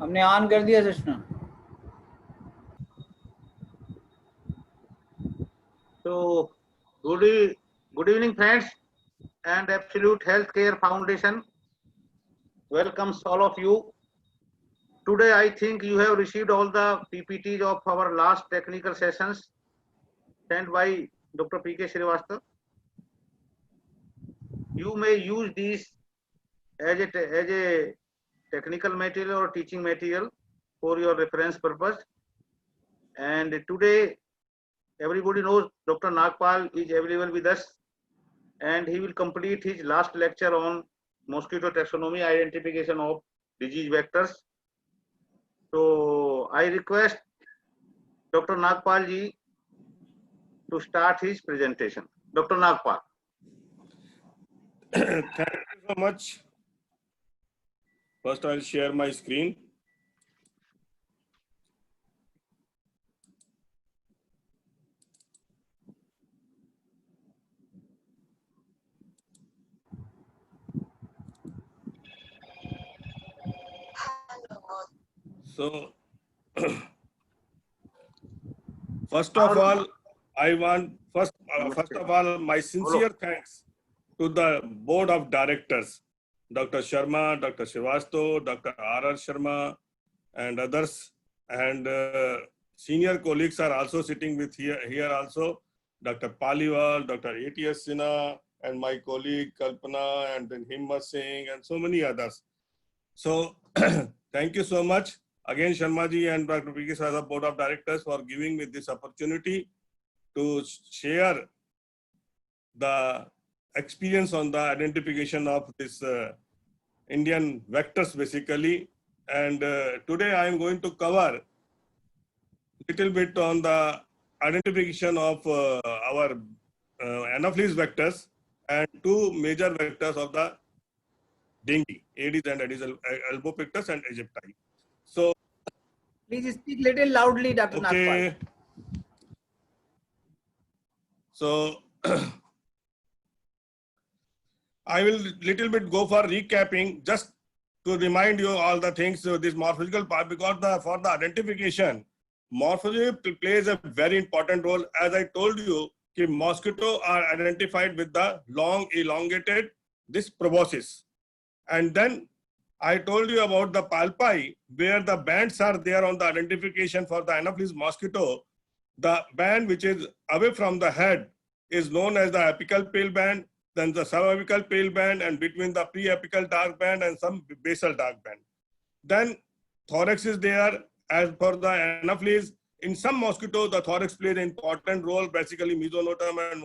हमने ऑन कर दिया system. So, good evening, friends, and Absolute Healthcare Foundation welcomes all of you. Today, I think you have received all the PPTs of our last technical sessions sent by Dr. P.K. Srivastava. You may use these as a technical material or teaching material for your reference purpose. And today, everybody knows Dr. Nagpal is available with us, and he will complete his last lecture on mosquito taxonomy, identification of disease vectors. So I request Dr. Nagpal ji to start his presentation. Dr. Nagpal. Thank you so much. First, I'll share my screen. So, first of all, I want first of all my sincere thanks to the board of directors, Dr. Sharma, Dr. Srivastava, Dr. R.R. Sharma, and others, and senior colleagues are also sitting with here also, Dr. Paliwal, Dr. A.T.S. Sinha, and my colleague Kalpana, and then Himmat Singh, and so many others. So, thank you so much again, Sharma ji and Dr. P.K. Srivastava, board of directors, for giving me this opportunity to share the experience on the identification of this Indian vectors basically. And today I am going to cover little bit on the identification of our Anopheles vectors and two major vectors of the dengue, Aedes and Aedes albopictus and Aegypti. So, Please speak little loudly, Dr. Nagpal. So, I will little bit go for recapping just to remind you all the things, this morphological part, because for the identification, morphology plays a very important role. As I told you, mosquitoes are identified with the long elongated, this proboscis. And then I told you about the palpi, where the bands are there on the identification for the Anopheles mosquito. The band which is away from the head is known as the apical pale band, then the subapical pale band, and between the preapical dark band and some basal dark band. Then thorax is there. As for the Anopheles, in some mosquitoes, the thorax plays an important role, basically mesonotum and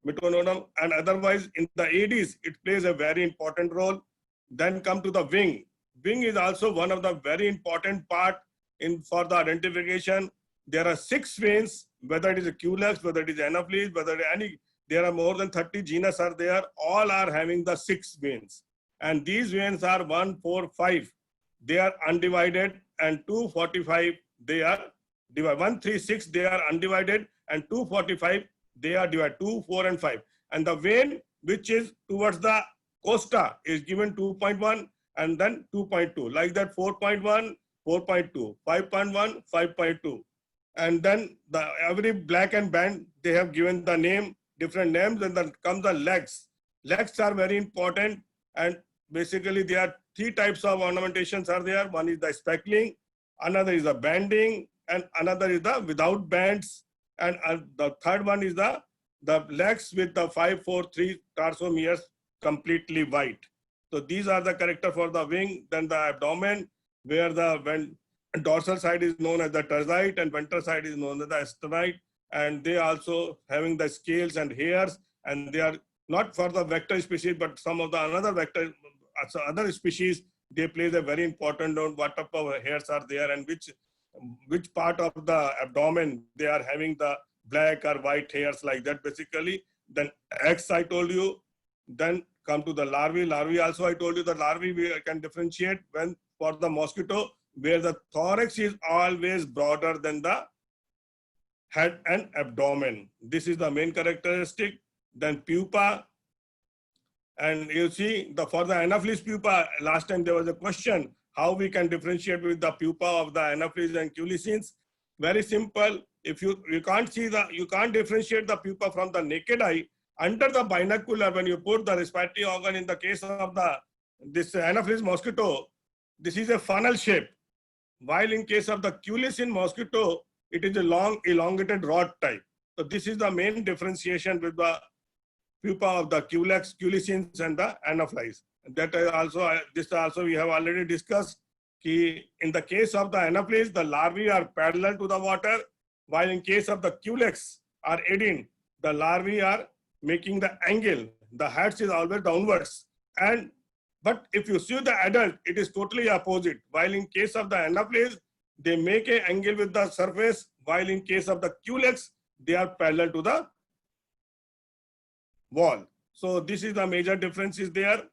metonotum, and otherwise in the Aedes, it plays a very important role. Then come to the wing. Wing is also one of the very important part for the identification. There are 6 veins, whether it is a Culex, whether it is Anopheles, whether any, there are more than 30 genus are there, all are having the 6 veins. And these veins are 1, 4, 5. They are undivided, and 245, they are divided. 1, 3, 6, they are undivided, and 245, they are divided, 2, 4, and 5. And the vein which is towards the costa is given 2.1 and then 2.2. Like that, 4.1, 4.2, 5.1, 5.2. And then the every black and band, they have given the name, different names, and then comes the legs. Legs are very important, and basically there are 3 types of ornamentations are there. One is the speckling, another is the banding, and another is the without bands, and the third one is the legs with the 5, 4, 3 tarsomeres completely white. So these are the character for the wing. Then the abdomen, where the dorsal side is known as the terzite and ventral side is known as the sternite, and they also having the scales and hairs, and they are not for the vector species, but some of the another vector, other species, they play a very important role. What type of hairs are there, and which part of the abdomen they are having the black or white hairs, like that basically. Then eggs I told you. Then come to the larvae. Larvae also I told you the larvae we can differentiate when for the mosquito, where the thorax is always broader than the head and abdomen. This is the main characteristic. Then pupa, and you see for the Anopheles pupa, last time there was a question, how we can differentiate with the pupa of the Anopheles and Culicins. Very simple. If you can't differentiate the pupa from the naked eye. Under the binocular, when you put the respiratory organ, in the case of this Anopheles mosquito, this is a funnel shape. While in case of the Culicin mosquito, it is a long elongated rod type. So this is the main differentiation with the pupa of the Culex, Culicins and the Anopheles. This also we have already discussed. In the case of the Anopheles, the larvae are parallel to the water, while in case of the Culex or Edin, the larvae are making the angle. The head is always downwards. But if you see the adult, it is totally opposite. While in case of the Anopheles, they make an angle with the surface, while in case of the Culex, they are parallel to the wall. So this is the major difference is there.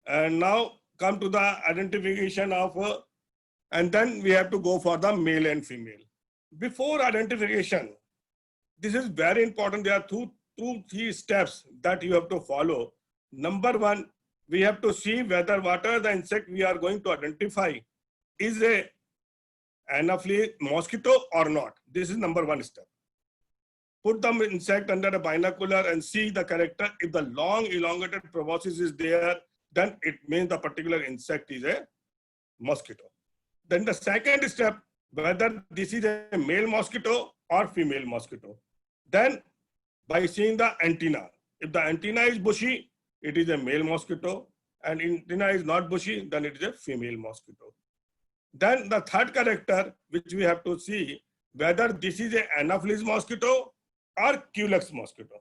And now come to the identification of, and then we have to go for the male and female. Before identification, this is very important. There are three steps that you have to follow. Number one, we have to see whether what are the insect we are going to identify is a Anopheles mosquito or not. This is number one step. Put the insect under a binocular and see the character. If the long elongated proboscis is there, then it means the particular insect is a mosquito. Then the second step, whether this is a male mosquito or female mosquito. Then by seeing the antenna, if the antenna is bushy, it is a male mosquito, and antenna is not bushy, then it is a female mosquito. Then the third character, which we have to see, whether this is a Anopheles mosquito or Culex mosquito.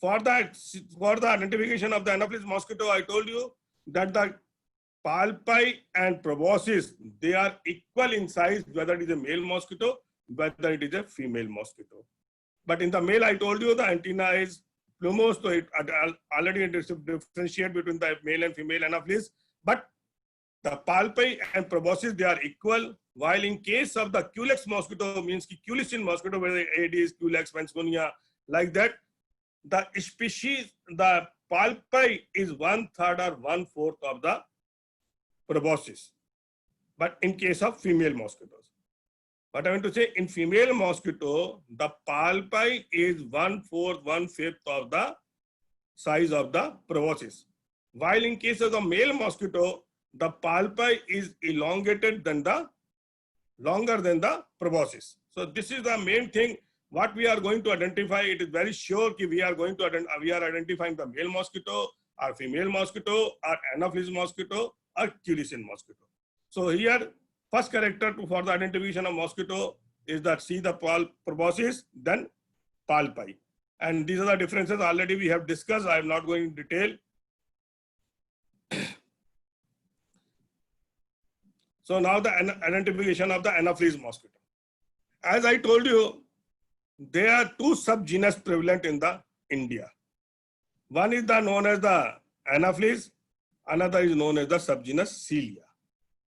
For the identification of the Anopheles mosquito, I told you that the palpi and proboscis, they are equal in size, whether it is a male mosquito, whether it is a female mosquito. But in the male, I told you the antenna is plumose, so it already differentiate between the male and female Anopheles. But the palpi and proboscis, they are equal. While in case of the Culex mosquito, means Culicin mosquito, where the Aedes, Culex, Mansonia, like that, the species, the palpi is 1/3 or 1/4 of the proboscis. But in case of female mosquitoes, what I want to say, in female mosquito, the palpi is 1/4, 1/5 of the size of the proboscis. While in case of the male mosquito, the palpi is elongated than longer than the proboscis. So this is the main thing. What we are going to identify, it is very sure that we are identifying the male mosquito or female mosquito or Anopheles mosquito or Culicin mosquito. So here, first character for the identification of mosquito is that see the proboscis, then palpi. And these are the differences already we have discussed. I am not going in detail. So now the identification of the Anopheles mosquito. As I told you, there are two subgenus prevalent in the India. One is known as the Anopheles, another is known as the subgenus Celia.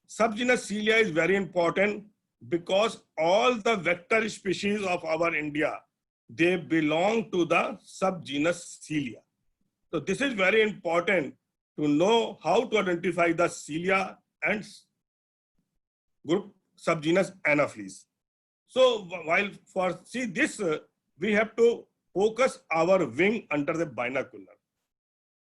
Subgenus Celia is very important because all the vector species of our India, they belong to the subgenus Celia. So this is very important to know how to identify the Celia and group subgenus Anopheles. So while for see this, we have to focus our wing under the binocular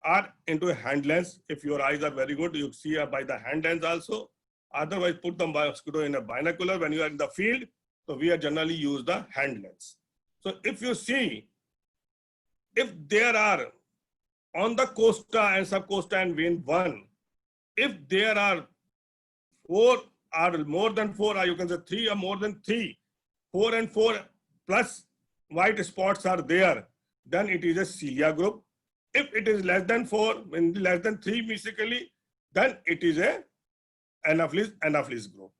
or into a hand lens. If your eyes are very good, you see by the hand lens also. Otherwise, put the mosquito in a binocular when you are in the field. So we are generally use the hand lens. So if you see, if there are on the costa and subcosta and vein 1, if there are 4 or more than 4, or you can say 3 or more than 3, 4 and 4 plus white spots are there, then it is a Celia group. If it is less than 4, when less than 3 basically, then it is a Anopheles group.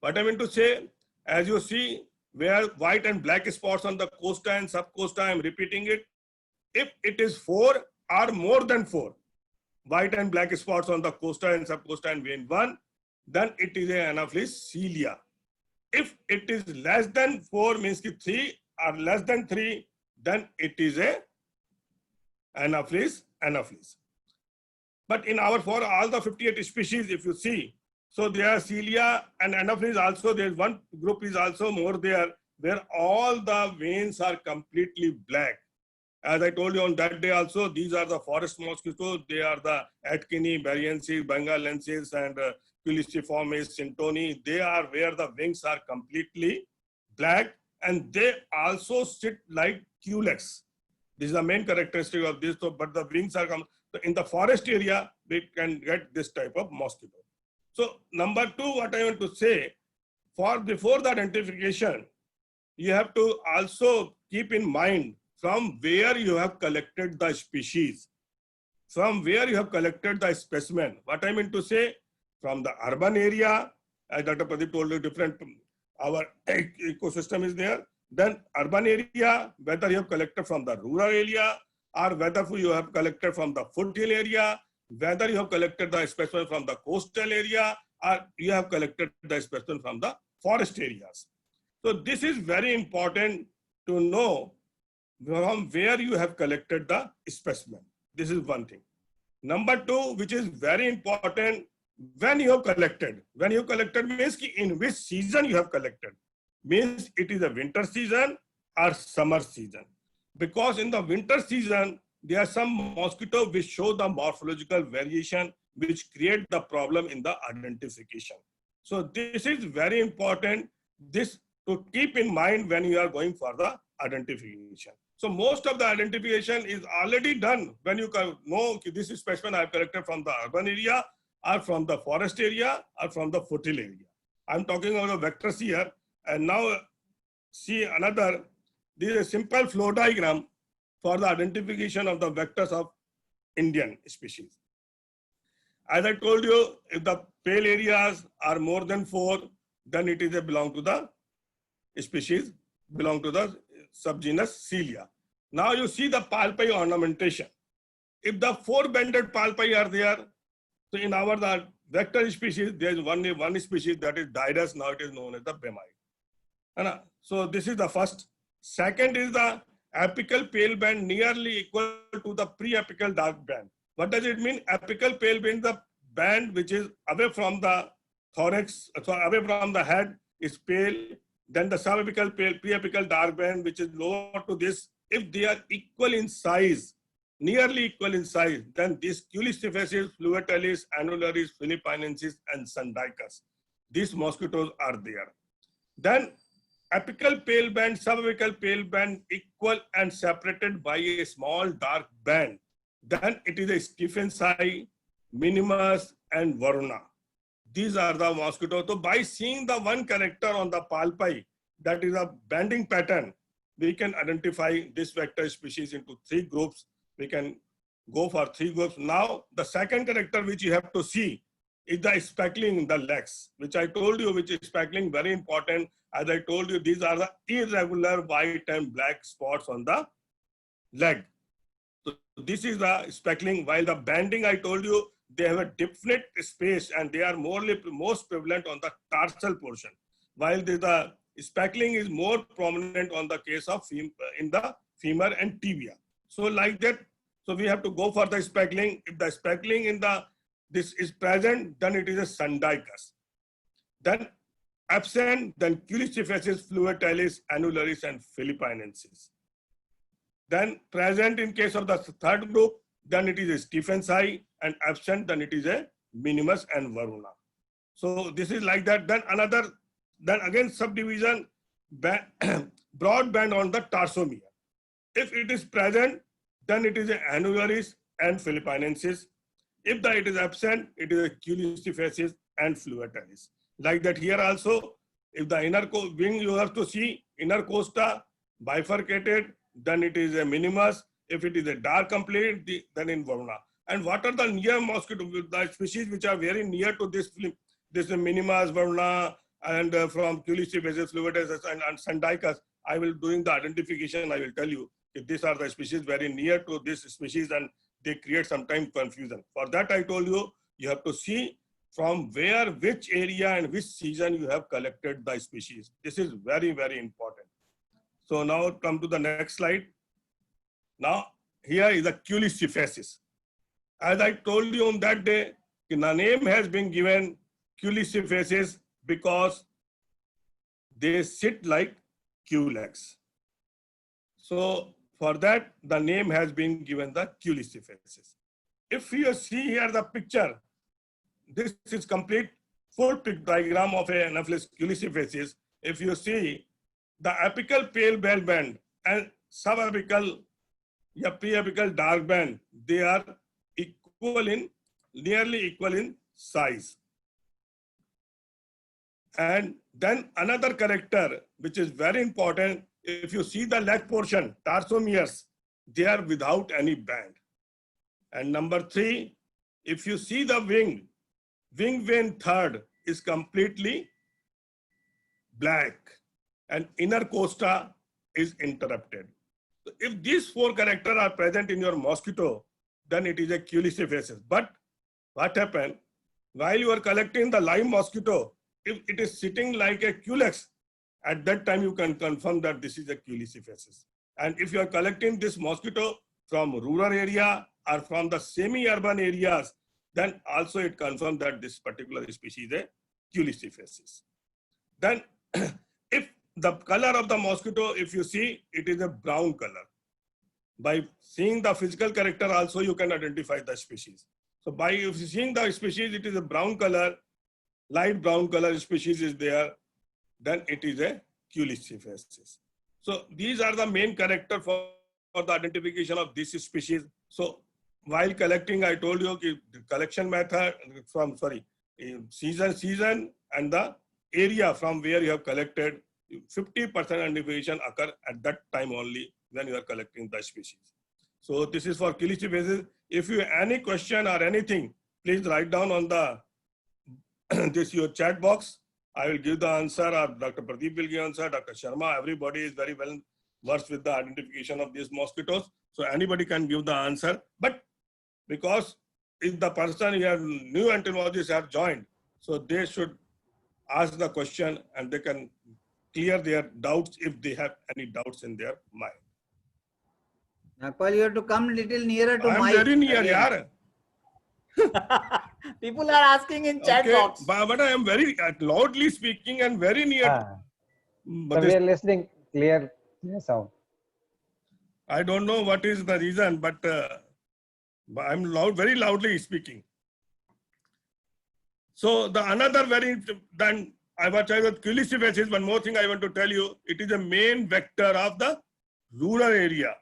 What I mean to say, as you see, where white and black spots on the costa and subcosta, I am repeating it. If it is 4 or more than 4, white and black spots on the costa and subcosta and vein 1, then it is a Anopheles Celia. If it is less than 4, means 3 or less than 3, then it is a Anopheles. But in our, for all the 58 species, if you see, so there are cilia and anopheles also, there's one group is also more there, where all the veins are completely black. As I told you on that day also, these are the forest mosquitoes. They are the Atkini, Berriensis, Bengalensis, and Culiciformis, Sintoni. They are where the wings are completely black, and they also sit like culex. This is the main characteristic of this. So, but the wings are in the forest area, we can get this type of mosquito. So number two, what I want to say, for before the identification, you have to also keep in mind from where you have collected the species, from where you have collected the specimen. What I mean to say, from the urban area, as Dr. Pradeep told you, different, our ecosystem is there. Then urban area, whether you have collected from the rural area, or whether you have collected from the foothill area, whether you have collected the specimen from the coastal area, or you have collected the specimen from the forest areas. So this is very important to know from where you have collected the specimen. This is one thing. Number two, which is very important, when you have collected. When you collected means in which season you have collected. Means it is a winter season or summer season. Because in the winter season, there are some mosquitoes which show the morphological variation, which create the problem in the identification. So this is very important, this to keep in mind when you are going for the identification. So most of the identification is already done when you know this is specimen I have collected from the urban area, or from the forest area, or from the foothill area. I'm talking about the vectors here. And now see another, this is a simple flow diagram for the identification of the vectors of Indian species. As I told you, if the pale areas are more than 4, then it is a belong to the species, belong to the subgenus Cilia. Now you see the palpi ornamentation. If the 4-banded palpi are there, so in our the vector species, there is one species that is Didus, now it is known as the Bemai. So this is the first. Second is the apical pale band nearly equal to the pre-apical dark band. What does it mean? Apical pale band, the band which is away from the thorax, so away from the head is pale. Then the subapical pale, pre-apical dark band, which is lower to this. If they are equal in size, nearly equal in size, then these Culiciformis, Fluotalis, Annularis, Philippinensis, and Sandicus, these mosquitoes are there. Then apical pale band, subapical pale band equal and separated by a small dark band. Then it is a Stephensii, Minimus, and Varuna. These are the mosquitoes. So by seeing the one character on the palpi, that is a banding pattern, we can identify this vector species into 3 groups. We can go for 3 groups. Now, the second character which you have to see is the speckling in the legs, which I told you, which is speckling very important. As I told you, these are the irregular white and black spots on the leg. So this is the speckling, while the banding, I told you, they have a definite space and they are most prevalent on the tarsal portion, while the speckling is more prominent on the case of in the femur and tibia. So like that, so we have to go for the speckling. If the speckling in this is present, then it is a Sandicus. Then absent, then Culiciformis, Fluotalis, Annularis, and Philippinensis. Then present in case of the third group, then it is a Stephensii, and absent, then it is a Minimus and Varuna. So this is like that. Then another, then again subdivision, broad band on the tarsomere. If it is present, then it is a Annularis and Philippinensis. If it is absent, it is a Culiciformis and Fluotalis. Like that here also, if the inner wing you have to see, inner costa bifurcated, then it is a Minimus. If it is a dark complete, then in Varuna. And what are the near mosquito, the species which are very near to this Minimus, Varuna, and from Culiciformis, Fluotalis, and Sandicus, I will doing the identification, I will tell you if these are the species very near to this species and they create sometimes confusion. For that I told you, you have to see from where, which area and which season you have collected the species. This is very, very important. So now come to the next slide. Now here is the Culiciformis. As I told you on that day, the name has been given Culicyphasis because they sit like culex. So for that, the name has been given the Culicyphasis. If you see here the picture, this is complete full diagram of a Anopheles Culicyphasis. If you see the apical pale band and subapical preapical dark band, they are nearly equal in size. And then another character which is very important, if you see the leg portion, tarsomeres, they are without any band. And number 3, if you see the wing vein third is completely black and inner costa is interrupted. So if these 4 characters are present in your mosquito, then it is a Culicyphasis. But what happened? While you are collecting the live mosquito, if it is sitting like a culex, at that time you can confirm that this is a Culicyphasis. And if you are collecting this mosquito from rural area or from the semi-urban areas, then also it confirms that this particular species is a Culicyphasis. Then if the color of the mosquito, if you see, it is a brown color. By seeing the physical character also, you can identify the species. So by seeing the species, it is a brown color, light brown color species is there, then it is a Culicyphasis. So these are the main character for the identification of this species. So while collecting, I told you the collection method from, season and the area from where you have collected, 50% identification occur at that time only when you are collecting the species. So this is for Culicyphasis. If you have any question or anything, please write down on the this your chat box. I will give the answer, or Dr. Pradeep will give answer, Dr. Sharma, everybody is very well versed with the identification of these mosquitoes. So anybody can give the answer. But because if the person here, new entomologists have joined, so they should ask the question and they can clear their doubts if they have any doubts in their mind. Nagpal, you have to come little nearer to I am mic. very near, Again. yaar. People are asking in chat Okay, box. but I am very loudly speaking and very near. So we are listening clear sound. I don't know what is the reason, but I'm very loudly speaking. So the another then I was trying with Culicyphasis. One more thing I want to tell you, it is a main vector of the rural area.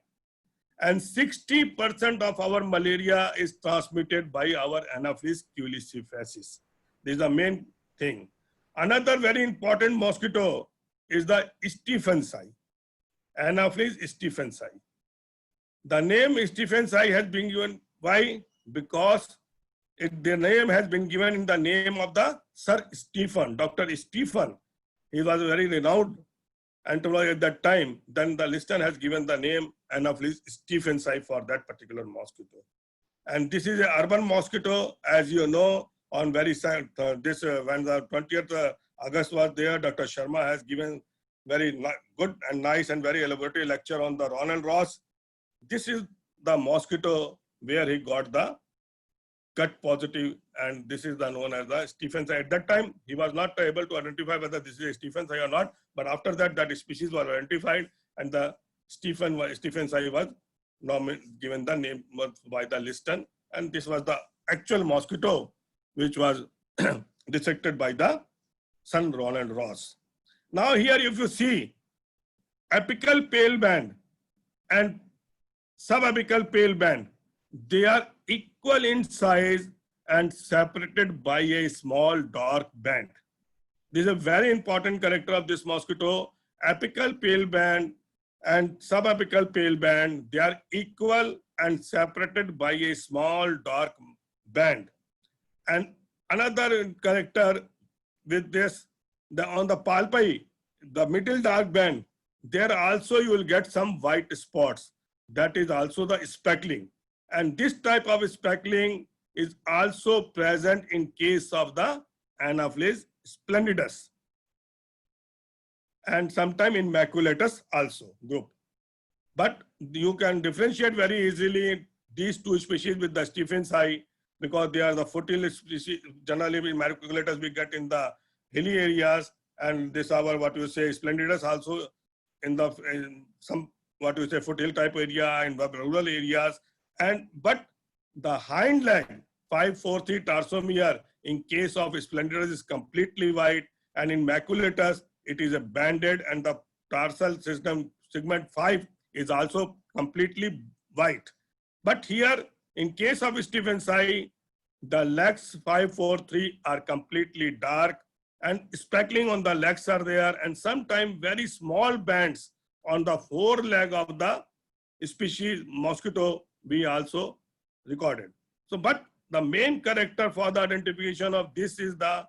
And 60% of our malaria is transmitted by our Anopheles Culicyphasis. This is the main thing. Another very important mosquito is the Stephensi, Anopheles stephensi. The name Stephensi has been given, why? Because the name has been given in the name of the Sir Stephen, Dr. Stephen. He was a very renowned entomologist at that time. Then the Liston has given the name Anopheles stephensi for that particular mosquito. And this is an urban mosquito, as you know, on when the 20th August was there, Dr. Sharma has given very good and nice and very elaborate lecture on the Ronald Ross. This is the mosquito where he got the gut positive, and this is the known as the Stephensi. At that time, he was not able to identify whether this is a Stephensi or not, but after that, that species was identified, and the Stephensi was given the name by the Liston, and this was the actual mosquito which was dissected by the Sir Ronald Ross. Now here, if you see apical pale band and subapical pale band, they are equal in size and separated by a small dark band. This is a very important character of this mosquito. Apical pale band and subapical pale band, they are equal and separated by a small dark band. And another character with this, on the palpi, the middle dark band, there also you will get some white spots. That is also the speckling. And this type of speckling is also present in case of the Anopheles splendidus, and sometime in maculatus also group. But you can differentiate very easily these two species with the Stephens eye, because they are the foothill species. Generally, in Mariculators we get in the hilly areas, and this our what you say Splendidus also in some what you say foothill type area in the rural areas. And but the hind leg 543 tarsomere in case of Splendidus is completely white, and in Maculators it is a banded, and the tarsal system segment 5 is also completely white. But here in case of Stephens eye, the legs 543 are completely dark, and speckling on the legs are there, and sometimes very small bands on the foreleg of the species mosquito we also recorded. So, but the main character for the identification of this is the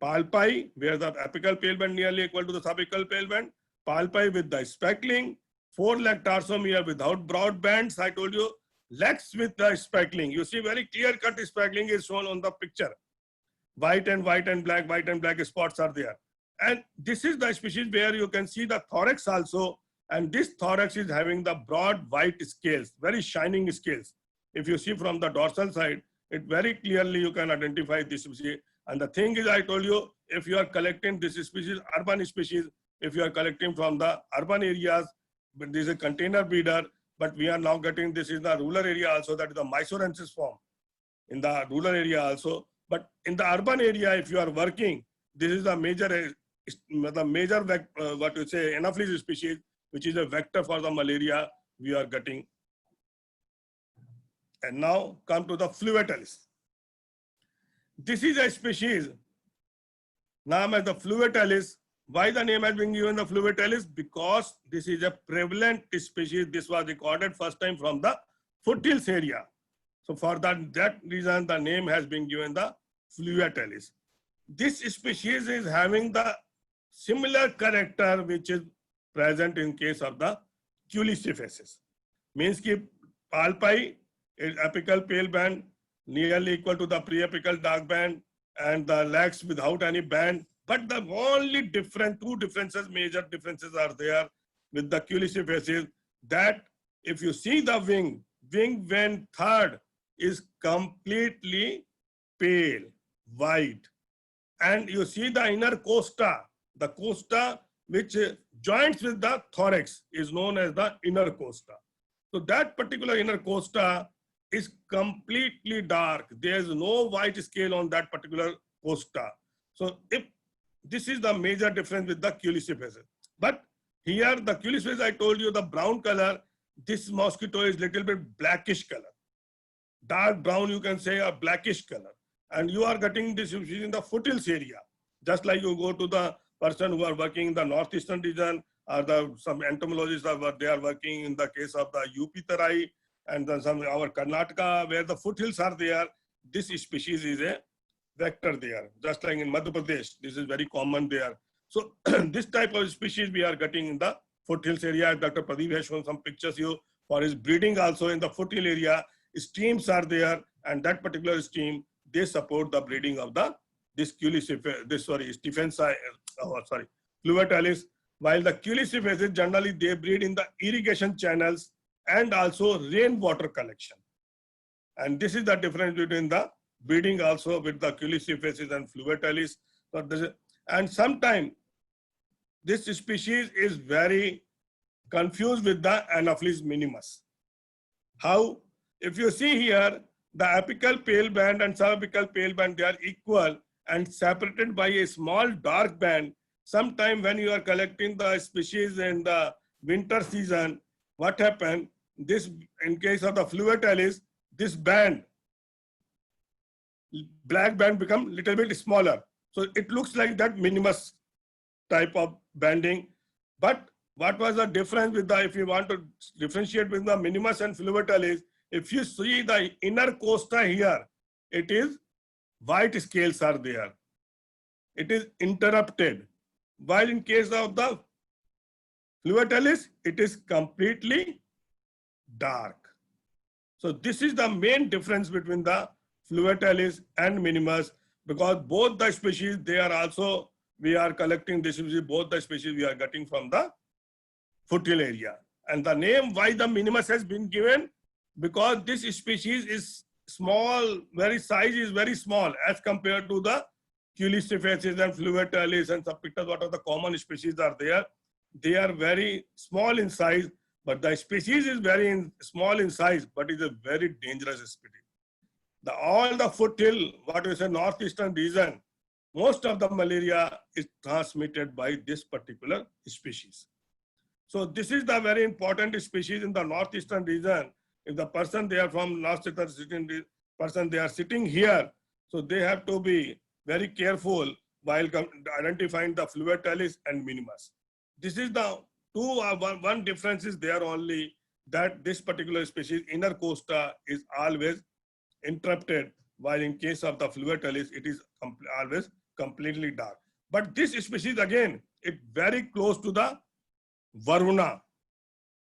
palpi, where the apical pale band nearly equal to the subapical pale band, palpi with the speckling, foreleg tarsomere without broad bands, I told you, legs with the speckling. You see very clear-cut speckling is shown on the picture. White and black spots are there. And this is the species where you can see the thorax also, and this thorax is having the broad white scales, very shining scales. If you see from the dorsal side, it very clearly you can identify this species. And the thing is, I told you, if you are collecting this species, urban species, if you are collecting from the urban areas, but this is a container breeder, but we are now getting this in the rural area also, that is the Mysorensis form in the rural area also. But in the urban area, if you are working, this is the major what you say Anopheles species, which is a vector for the malaria we are getting. And now come to the Fluetalis. This is a species named as the Fluetalis. Why the name has been given the Fluetalis? Because this is a prevalent species. This was recorded first time from the foothills area. So for that reason, the name has been given the Fluetalis. This species is having the similar character which is present in case of the Culicephaces. Means ki palpi is apical pale band nearly equal to the preapical dark band, and the legs without any band. But the only major differences are there with the Culicephaces, that if you see the wing when third is completely pale, white. And you see the inner costa, the costa which joins with the thorax is known as the inner costa. So that particular inner costa is completely dark. There is no white scale on that particular costa. So if this is the major difference with the Culicephaces. But here the Culicephaces, I told you the brown color, this mosquito is little bit blackish color. Dark brown you can say, a blackish color. And you are getting this in the foothills area. Just like you go to the person who are working in the northeastern region, or some entomologists they are working in the case of the UP Tarai, and then some our Karnataka where the foothills are there. This species is a vector there. Just like in Madhya Pradesh, this is very common there. So this type of species we are getting in the foothills area. Dr. Pradeep has shown some pictures here for his breeding also in the foothill area. Streams are there, and that particular stream they support the breeding of the Stephens eye, Fluetalis. While the Culicephaces generally they breed in the irrigation channels and also rainwater collection. And this is the difference between the breeding also with the Culicephaces and Fluetalis. So and sometimes this species is very confused with the Anopheles minimus. How? If you see here, the apical pale band and subapical pale band, they are equal and separated by a small dark band. Sometime when you are collecting the species in the winter season, what happened? This, in case of the Fluetalis, this band, black band become little bit smaller. So it looks like that minimus type of banding. But what was the difference with the, if you want to differentiate with the minimus and Fluetalis, if you see the inner costa here, it is white scales are there. It is interrupted. While in case of the Fluetalis, it is completely dark. So this is the main difference between the Fluetalis and minimus, because both the species, they are also, we are collecting this species, both the species we are getting from the foothill area. And the name why the minimus has been given, because this species is small, very size is very small as compared to the Culistifaces and Fluviatilis and Subpictus, what are the common species are there. They are very small in size, but the species is very small in size, but is a very dangerous species. All the foothill, what we say, northeastern region, most of the malaria is transmitted by this particular species. So this is the very important species in the northeastern region. If the person they are from northeastern person, they are sitting here, so they have to be very careful while identifying the Fluviatilis and minimus. This is the one difference is there only, that this particular species, inner costa, is always interrupted, while in case of the Fluviatilis, it is always completely dark. But this species again, it very close to the Varuna.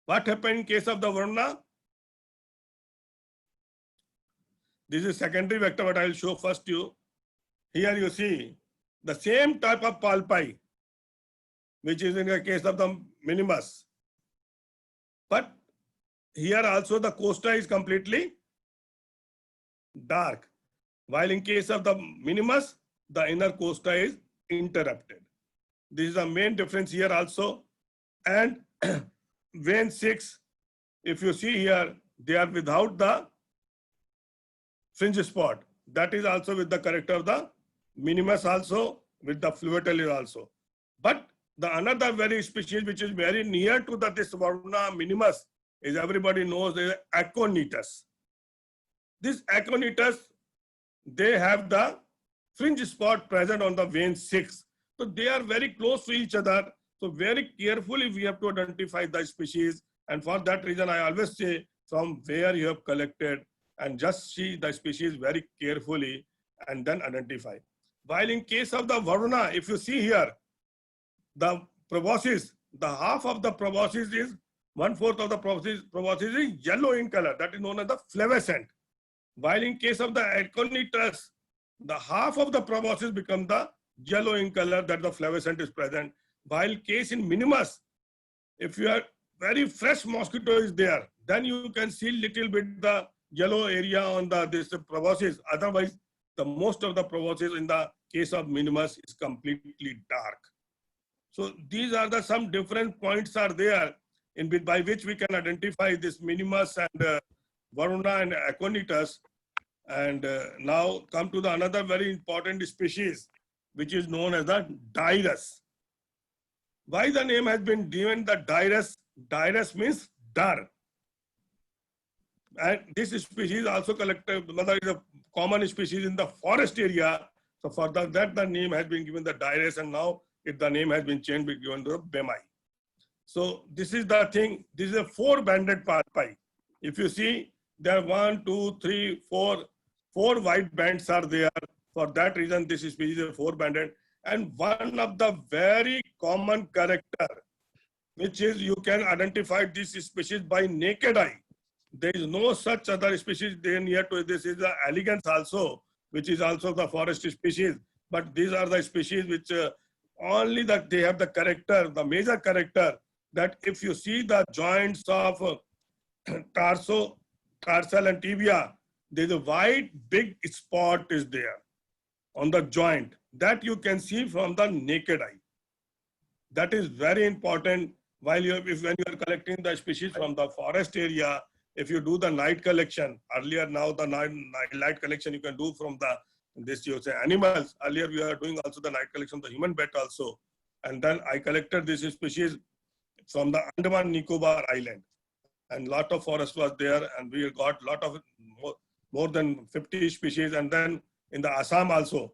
What happened in case of the Varuna? This is secondary vector, what I will show first to you. Here you see the same type of palpi, which is in the case of the minimus. But here also the costa is completely dark, while in case of the minimus, the inner costa is interrupted. This is the main difference here also. And vein 6, if you see here, they are without the fringe spot. That is also with the character of the minimus, also with the Fluviatilis also. But the another very species which is very near to this Varuna minimus is, everybody knows, is Aconitus. This Aconitus, they have the fringe spot present on the vein 6. So they are very close to each other. So very carefully we have to identify the species. And for that reason, I always say, from where you have collected, and just see the species very carefully and then identify. While in case of the Varuna, if you see here, the proboscis, the half of the proboscis is, 1/4 of the proboscis is yellow in color. That is known as the flavescent. While in case of the Aconitus, the half of the proboscis become the yellow in color, that the flavescent is present. While case in minimus, if you are very fresh mosquito is there, then you can see little bit the yellow area on this proboscis. Otherwise, the most of the proboscis in the case of minimus is completely dark. So these are the some different points are there by which we can identify this minimus and Varuna and Aconitus. And now come to the another very important species, which is known as the Dirus. Why the name has been given the Dirus? Dirus means dar. And this species also collected, is a common species in the forest area. So for that the name has been given the Dirus, and now the name has been changed, given to Bemai. So this is the thing. This is a 4-banded palpi. If you see, there are 1, 2, 3, 4 white bands are there. For that reason, this species is 4-banded. And one of the very common character, which is you can identify this species by naked eye. There is no such other species near to this. Is the elegans also, which is also the forest species. But these are the species which only that they have the character, the major character, that if you see the joints of tarsal and tibia, there's a white big spot is there on the joint that you can see from the naked eye. That is very important while when you are collecting the species from the forest area. If you do the night collection, earlier now the night collection you can do from this you say animals. Earlier we are doing also the night collection, the human bat also. And then I collected this species from the Andaman Nicobar Island. And lot of forest was there, and we got lot of more than 50 species. And then in the Assam also,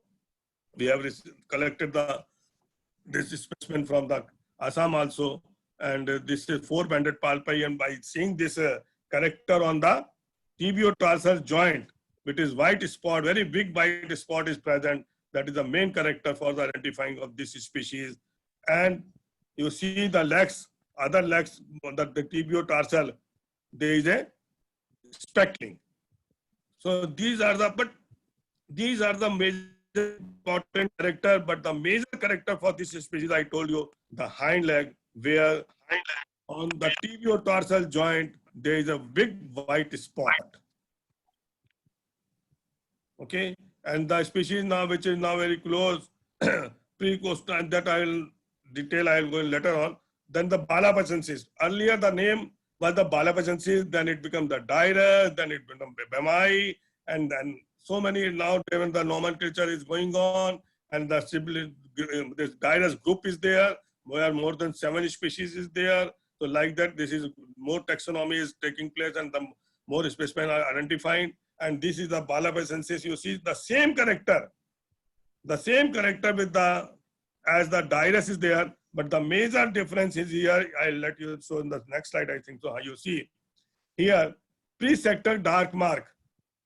we have collected this specimen from the Assam also. And this is 4-banded palpi, and by seeing this character on the tibio-tarsal joint, which is white spot, very big white spot is present. That is the main character for the identifying of this species. And you see the legs, other legs, the tibio-tarsal, there is a speckling. So these are the major important character, but the major character for this species, I told you, the hind leg, where on the tibio-tarsal joint, there is a big white spot. Okay, and the species now which is now very close, pre-coastal, and that I will detail, I will go in later on. Then the Balapachensis. Earlier the name was the Balapachensis, then it became the Dirus, then it became Bemai, and then so many now even the nomenclature is going on, and the this Dirus group is there, where more than 7 species is there. So like that, this is more taxonomy is taking place and the more specimens are identified. And this is the Balapachensis. You see the same character with the, as the Dirus is there, but the major difference is here. I'll let you show in the next slide, I think so. How you see here, pre-sector dark mark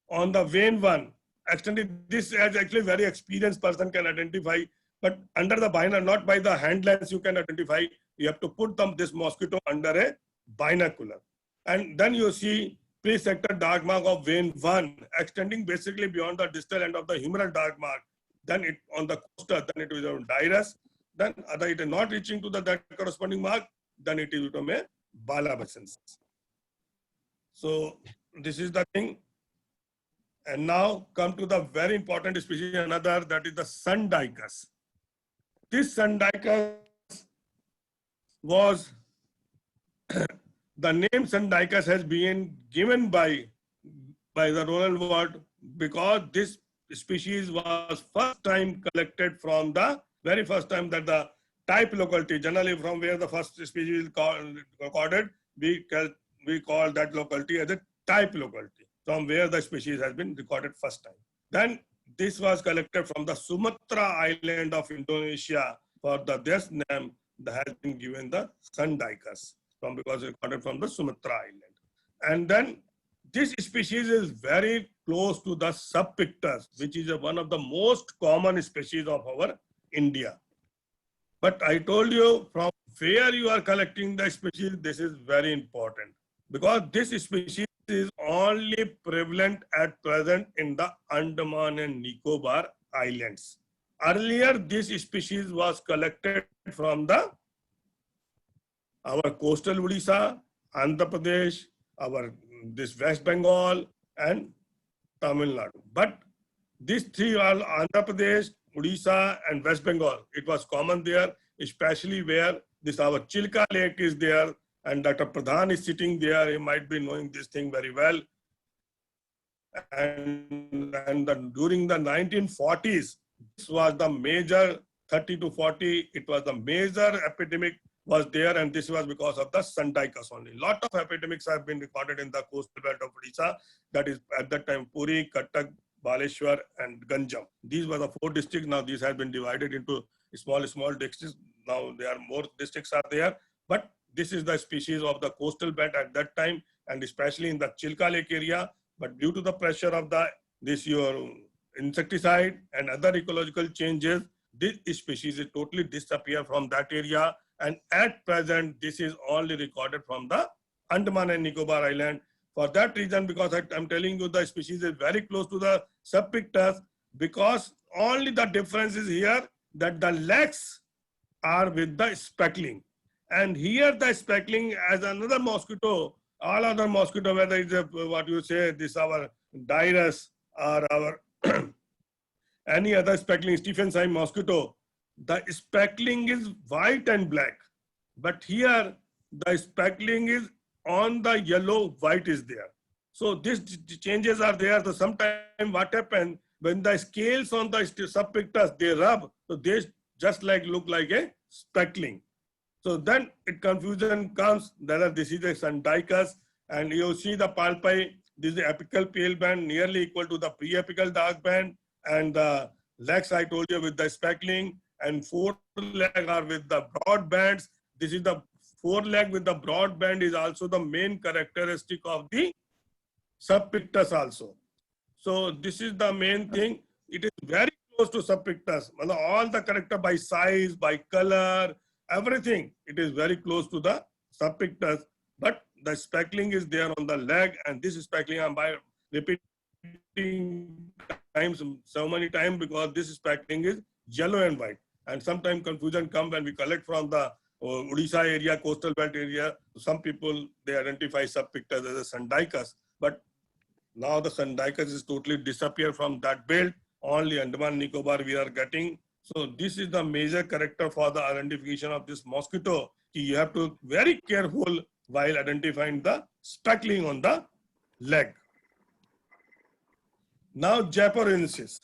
on the vein 1. Extended, this as actually very experienced person can identify, but under the binocular, not by the hand lens, you can identify. You have to put this mosquito under a binocular. And then you see pre-sector dark mark of vein 1 extending basically beyond the distal end of the humeral dark mark. Then it on the costa, then it is on Dirus. Then other it is not reaching to that corresponding mark, then it is become a Balapachensis. So this is the thing. And now come to the very important species, another, that is the Sundicus. This Sundicus was, the name Sundicus has been given by the Roland Ward because this species was first time collected from the very first time that the type locality, generally from where the first species is recorded, we call that locality as a type locality, from where the species has been recorded first time. Then this was collected from the Sumatra island of Indonesia. For this name that has been given the Sundicus, because recorded from the Sumatra island. And then this species is very close to the Subpictus, which is one of the most common species of our India. But I told you from where you are collecting the species, this is very important, because this species is only prevalent at present in the Andaman and Nicobar Islands. Earlier, this species was collected from our coastal Odisha, Andhra Pradesh, this West Bengal and Tamil Nadu. But these three are Andhra Pradesh, Odisha and West Bengal. It was common there, especially where this our Chilka Lake is there, and Dr. Pradhan is sitting there. He might be knowing this thing very well. And during the 1940s, this was the major 30 to 40. It was the major epidemic was there, and this was because of the Sundicus only. Lot of epidemics have been recorded in the coastal belt of Odisha. That is at that time Puri, Cuttack, Baleshwar, and Ganjam. These were the 4 districts. Now these have been divided into small districts. Now there are more districts are there, but this is the species of the coastal belt at that time, and especially in the Chilka Lake area. But due to the pressure of your insecticide and other ecological changes, this species is totally disappear from that area. And at present, this is only recorded from the Andaman and Nicobar Island. For that reason, because I'm telling you the species is very close to the Subpictus, because only the difference is here that the legs are with the speckling. And here the speckling as another mosquito, all other mosquito, whether it's what you say, this our Dirus or our any other speckling, Stephen's mosquito, the speckling is white and black. But here the speckling is on the yellow, white is there. So these changes are there. So sometimes what happens when the scales on the Subpictus, they rub, so they just look like a speckling. So then confusion comes whether this is a Sundicus, and you see the palpi, this is the apical pale band nearly equal to the pre-apical dark band, and the legs I told you with the speckling, and 4 legs are with the broad bands. This is the 4 leg with the broad band is also the main characteristic of the Subpictus also. So this is the main thing. It is very close to Subpictus. All the character by size, by color, everything, it is very close to the Subpictus, but the speckling is there on the leg, and this speckling I'm by repeating so many times because this speckling is yellow and white. And sometimes confusion comes when we collect from the or Odisha area, coastal belt area. Some people, they identify subpictus as a Sandicus, but now the Sandicus is totally disappear from that belt. Only Andaman Nicobar we are getting. So this is the major character for the identification of this mosquito. You have to be very careful while identifying the speckling on the leg. Now Japorensis.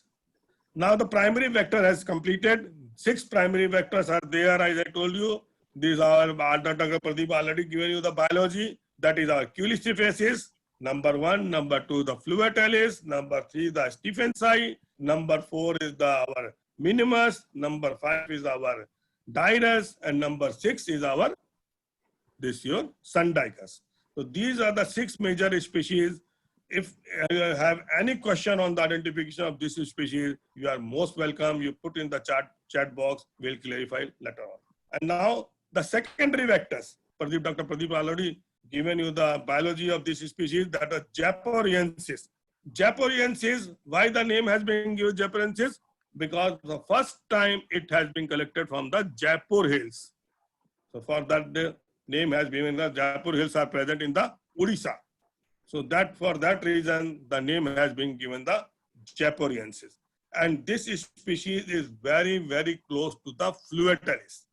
Now the primary vector has completed. 6 primary vectors are there, as I told you. These are, Dr. Pradeep already given you the biology. That is our Culistifaces. Number 1, number 2, the Fluotalis. Number 3, the Stephensi. Number 4 is our Minimus. Number 5 is our Dirus. And number 6 is our your Sandicus. So these are the 6 major species. If you have any question on the identification of this species, you are most welcome. You put in the chat box, we'll clarify later on. And now the secondary vectors. Dr. Pradeep already given you the biology of this species, that is Japoriensis. Japoriensis, why the name has been given Japoriensis? Because the first time it has been collected from the Jaipur Hills. So for that the name has been given, the Jaipur Hills are present in the Odisha. So that for that reason, the name has been given the Japoriensis. And this species is very, very close to the Fluotalis.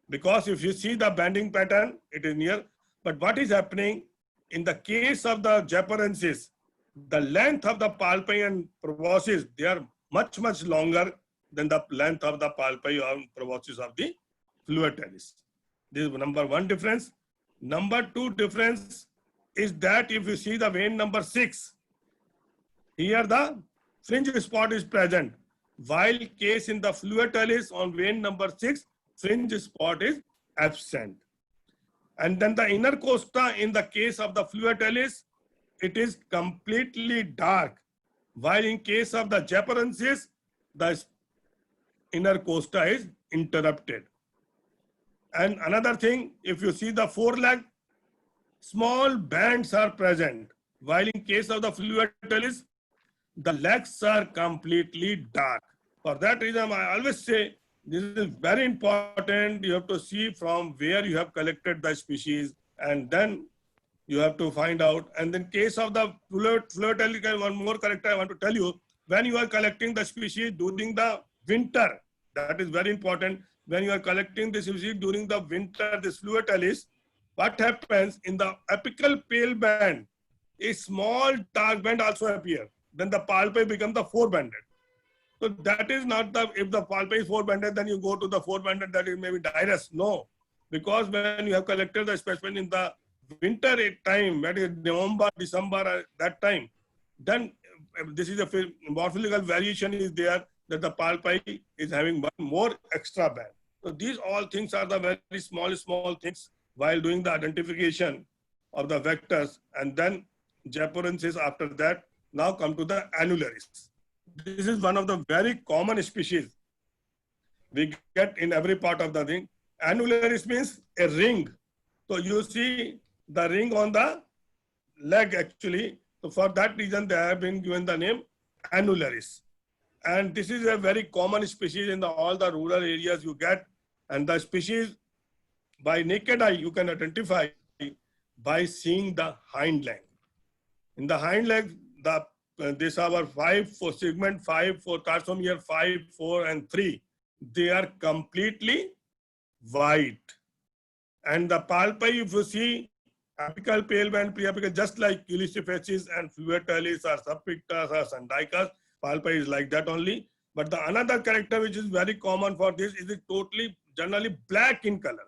Because if you see the banding pattern, it is near. But what is happening in the case of the Japoriensis, the length of the palpi and proboscis, they are much, much longer than the length of the palpi or proboscis of the Fluotalis. This is number 1 difference. Number 2 difference is that if you see the vein number 6, here the fringe spot is present, while case in the Fluotalis on vein number 6, fringe spot is absent. And then the inner costa in the case of the Fluotalis, it is completely dark, while in case of the Japoriensis, the inner costa is interrupted. And another thing, if you see the foreleg, small bands are present, while in case of the Fluotalis, the legs are completely dark. For that reason, I always say this is very important. You have to see from where you have collected the species, and then you have to find out. And in case of the Fluotalis, one more character I want to tell you, when you are collecting the species during the winter, that is very important. When you are collecting the species during the winter, this Fluotalis, what happens in the apical pale band, a small dark band also appear. Then the palpi become the 4-banded. So that is not the, if the palpi is 4-banded, then you go to the 4-banded, that is maybe Dirus. No, because when you have collected the specimen in the winter time, that is November, December, that time, then this is a morphological variation is there, that the palpi is having one more extra band. So these all things are the very small things while doing the identification of the vectors. And then Japoriensis after that. Now come to the Annularis. This is one of the very common species we get in every part of the thing. Annularis means a ring. So you see the ring on the leg actually. So for that reason, they have been given the name Annularis. And this is a very common species in all the rural areas you get. And the species by naked eye you can identify by seeing the hind leg. In the hind leg, this our 5 for segment 5 for tarsomere 5, 4, and 3. They are completely white. And the palpi, if you see apical pale band, preapical, just like Culistifaces and Fluotalis or Subpictus or Sandicus, palpi is like that only. But the another character which is very common for this is it totally generally black in color.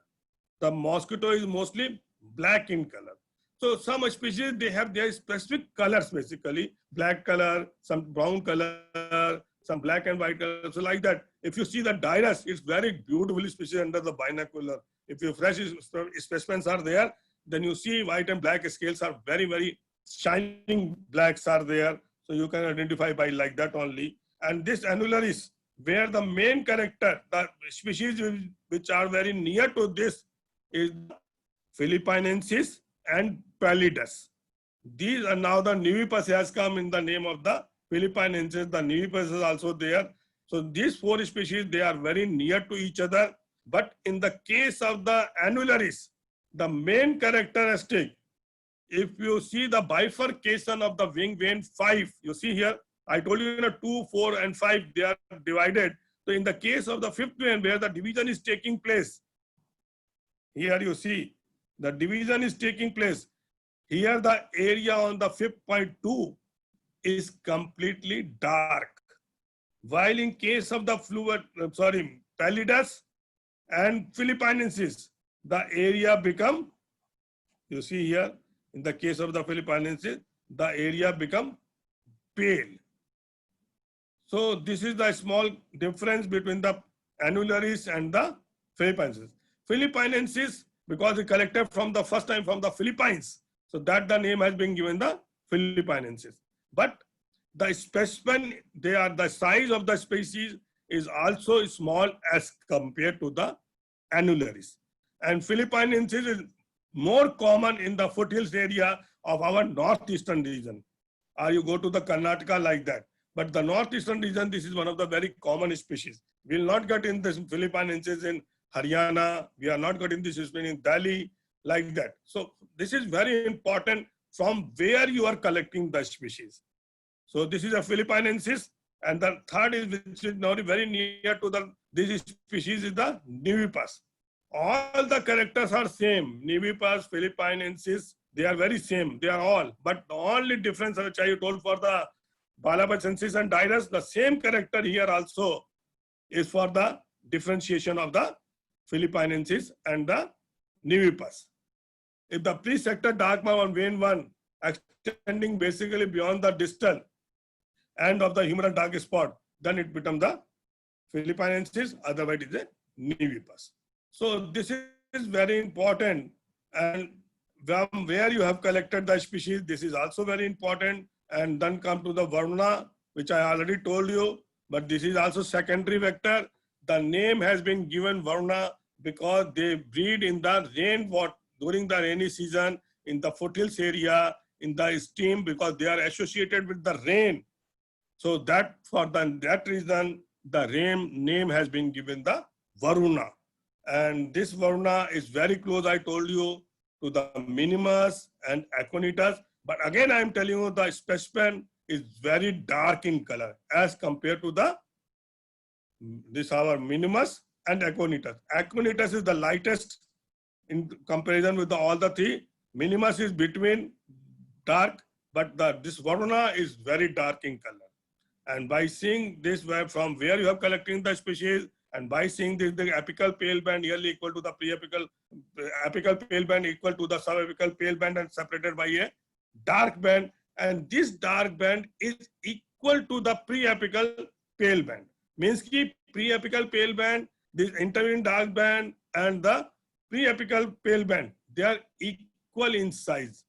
The mosquito is mostly black in color. So some species, they have their specific colors basically, black color, some brown color, some black and white color. So like that, if you see the Dirus, it's very beautifully species under the binocular. If your fresh specimens are there, then you see white and black scales are very, very shining blacks are there. So you can identify by like that only. And this Annularis, where the main character, the species which are very near to this is Philippinensis and Pallidus. These are now the Nivipus has come in the name of the Philippinensis. The Nivipus is also there. So these 4 species, they are very near to each other. But in the case of the annularis, the main characteristic, if you see the bifurcation of the wing vein 5, you see here, I told you, 2, 4, and 5, they are divided. So in the case of the fifth vein, where the division is taking place, here you see the division is taking place. Here the area on the 5.2 is completely dark. While in case of the pallidus and philippinensis, the area become, you see here, in the case of the philippinensis, the area become pale. So this is the small difference between the annularis and the philippinensis. Philippinensis, because it collected from the first time from the Philippines, so that the name has been given the philippinensis. But the specimen, they are the size of the species is also small as compared to the annularis. And philippinensis is more common in the foothills area of our northeastern region. Or you go to the Karnataka like that. But the northeastern region, this is one of the very common species. We will not get in this philippinensis in Haryana. We are not getting this species in Delhi like that. So this is very important from where you are collecting the species. So this is a philippinensis, and the third is, which is now very near to the this species, is the Nivipus. All the characters are same. Nivipus, philippinensis, they are very same. They are all. But the only difference which I told for the Balabacensis and Dirus, the same character here also is for the differentiation of the philippinensis and the Nivipus. If the pre-sector dark mark on vein 1 extending basically beyond the distal end of the humeral dark spot, then it becomes the philippinensis, otherwise it is a Nivipus. So this is very important, and from where you have collected the species, this is also very important. And then come to the Varuna, which I already told you, but this is also secondary vector. The name has been given Varuna because they breed in the rainwater during the rainy season in the foothills area, in the stream, because they are associated with the rain. So that for that reason, the name has been given the Varuna. And this Varuna is very close, I told you, to the Minimus and Aconitus. But again, I am telling you, the specimen is very dark in color as compared to the our Minimus and Aconitus. Aconitus is the lightest in comparison with all the three. Minimus is between dark, but this Varuna is very dark in color. And by seeing this from where you have collecting the species, and by seeing this, the apical pale band nearly equal to the apical pale band equal to the subapical pale band and separated by a dark band, and this dark band is equal to the preapical pale band. Means ki preapical pale band, this intervening dark band and the preapical pale band, they are equal in size.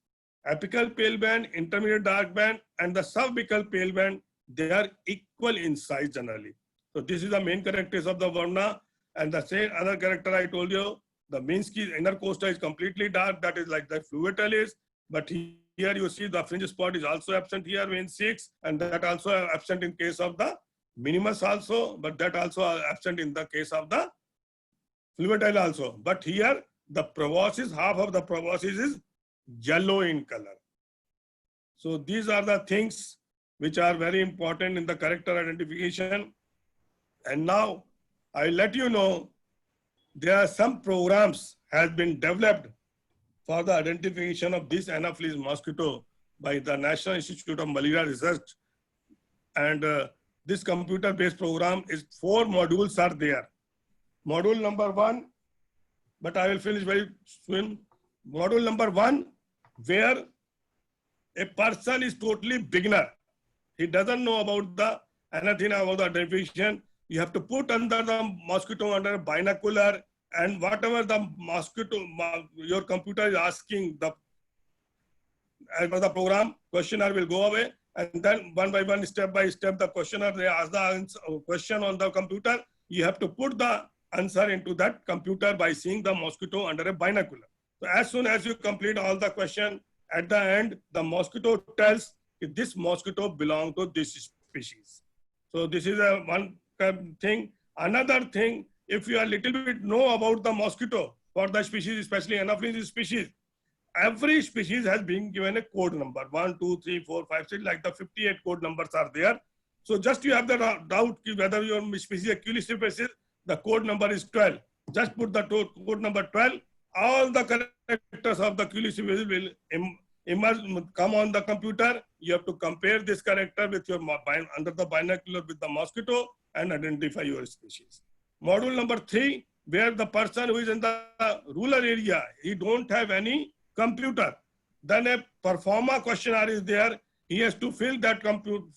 Apical pale band, intermediate dark band, and the subapical pale band, they are equal in size generally. So this is the main characteristics of the Varuna. And the same other character I told you, the Minsky inner costa is completely dark, that is like the fluviatilis. But here you see the fringe spot is also absent here, vein 6, and that also absent in case of the Minimus also, but that also absent in the case of the fluviatile also. But here the proboscis, half of the proboscis is yellow in color. So these are the things which are very important in the character identification. And now I let you know there are some programs has been developed for the identification of this Anopheles mosquito by the National Institute of Malaria Research. And this computer-based program is 4 modules are there. Module number 1, but I will finish very soon. Module number 1, where a person is totally beginner. He doesn't know about anything about the identification. You have to put under the mosquito under a binocular, and whatever the mosquito, your computer is asking, as per the program, questionnaire will go away, and then one by one, step by step, the questionnaire, they ask the answer, question on the computer. You have to put the answer into that computer by seeing the mosquito under a binocular. So as soon as you complete all the question, at the end, the mosquito tells if this mosquito belongs to this species. So this is one thing. Another thing, if you are little bit know about the mosquito for the species, especially Anopheles species, every species has been given a code number 1, 2, 3, 4, 5, 6, like the 58 code numbers are there. So just you have the doubt whether your species is Culice species, the code number is 12. Just put the code number 12. All the characters of the Culice species will come on the computer. You have to compare this character with your under the binocular with the mosquito and identify your species. Module number 3, where the person who is in the rural area, he don't have any computer. Then a performa questionnaire is there. He has to fill that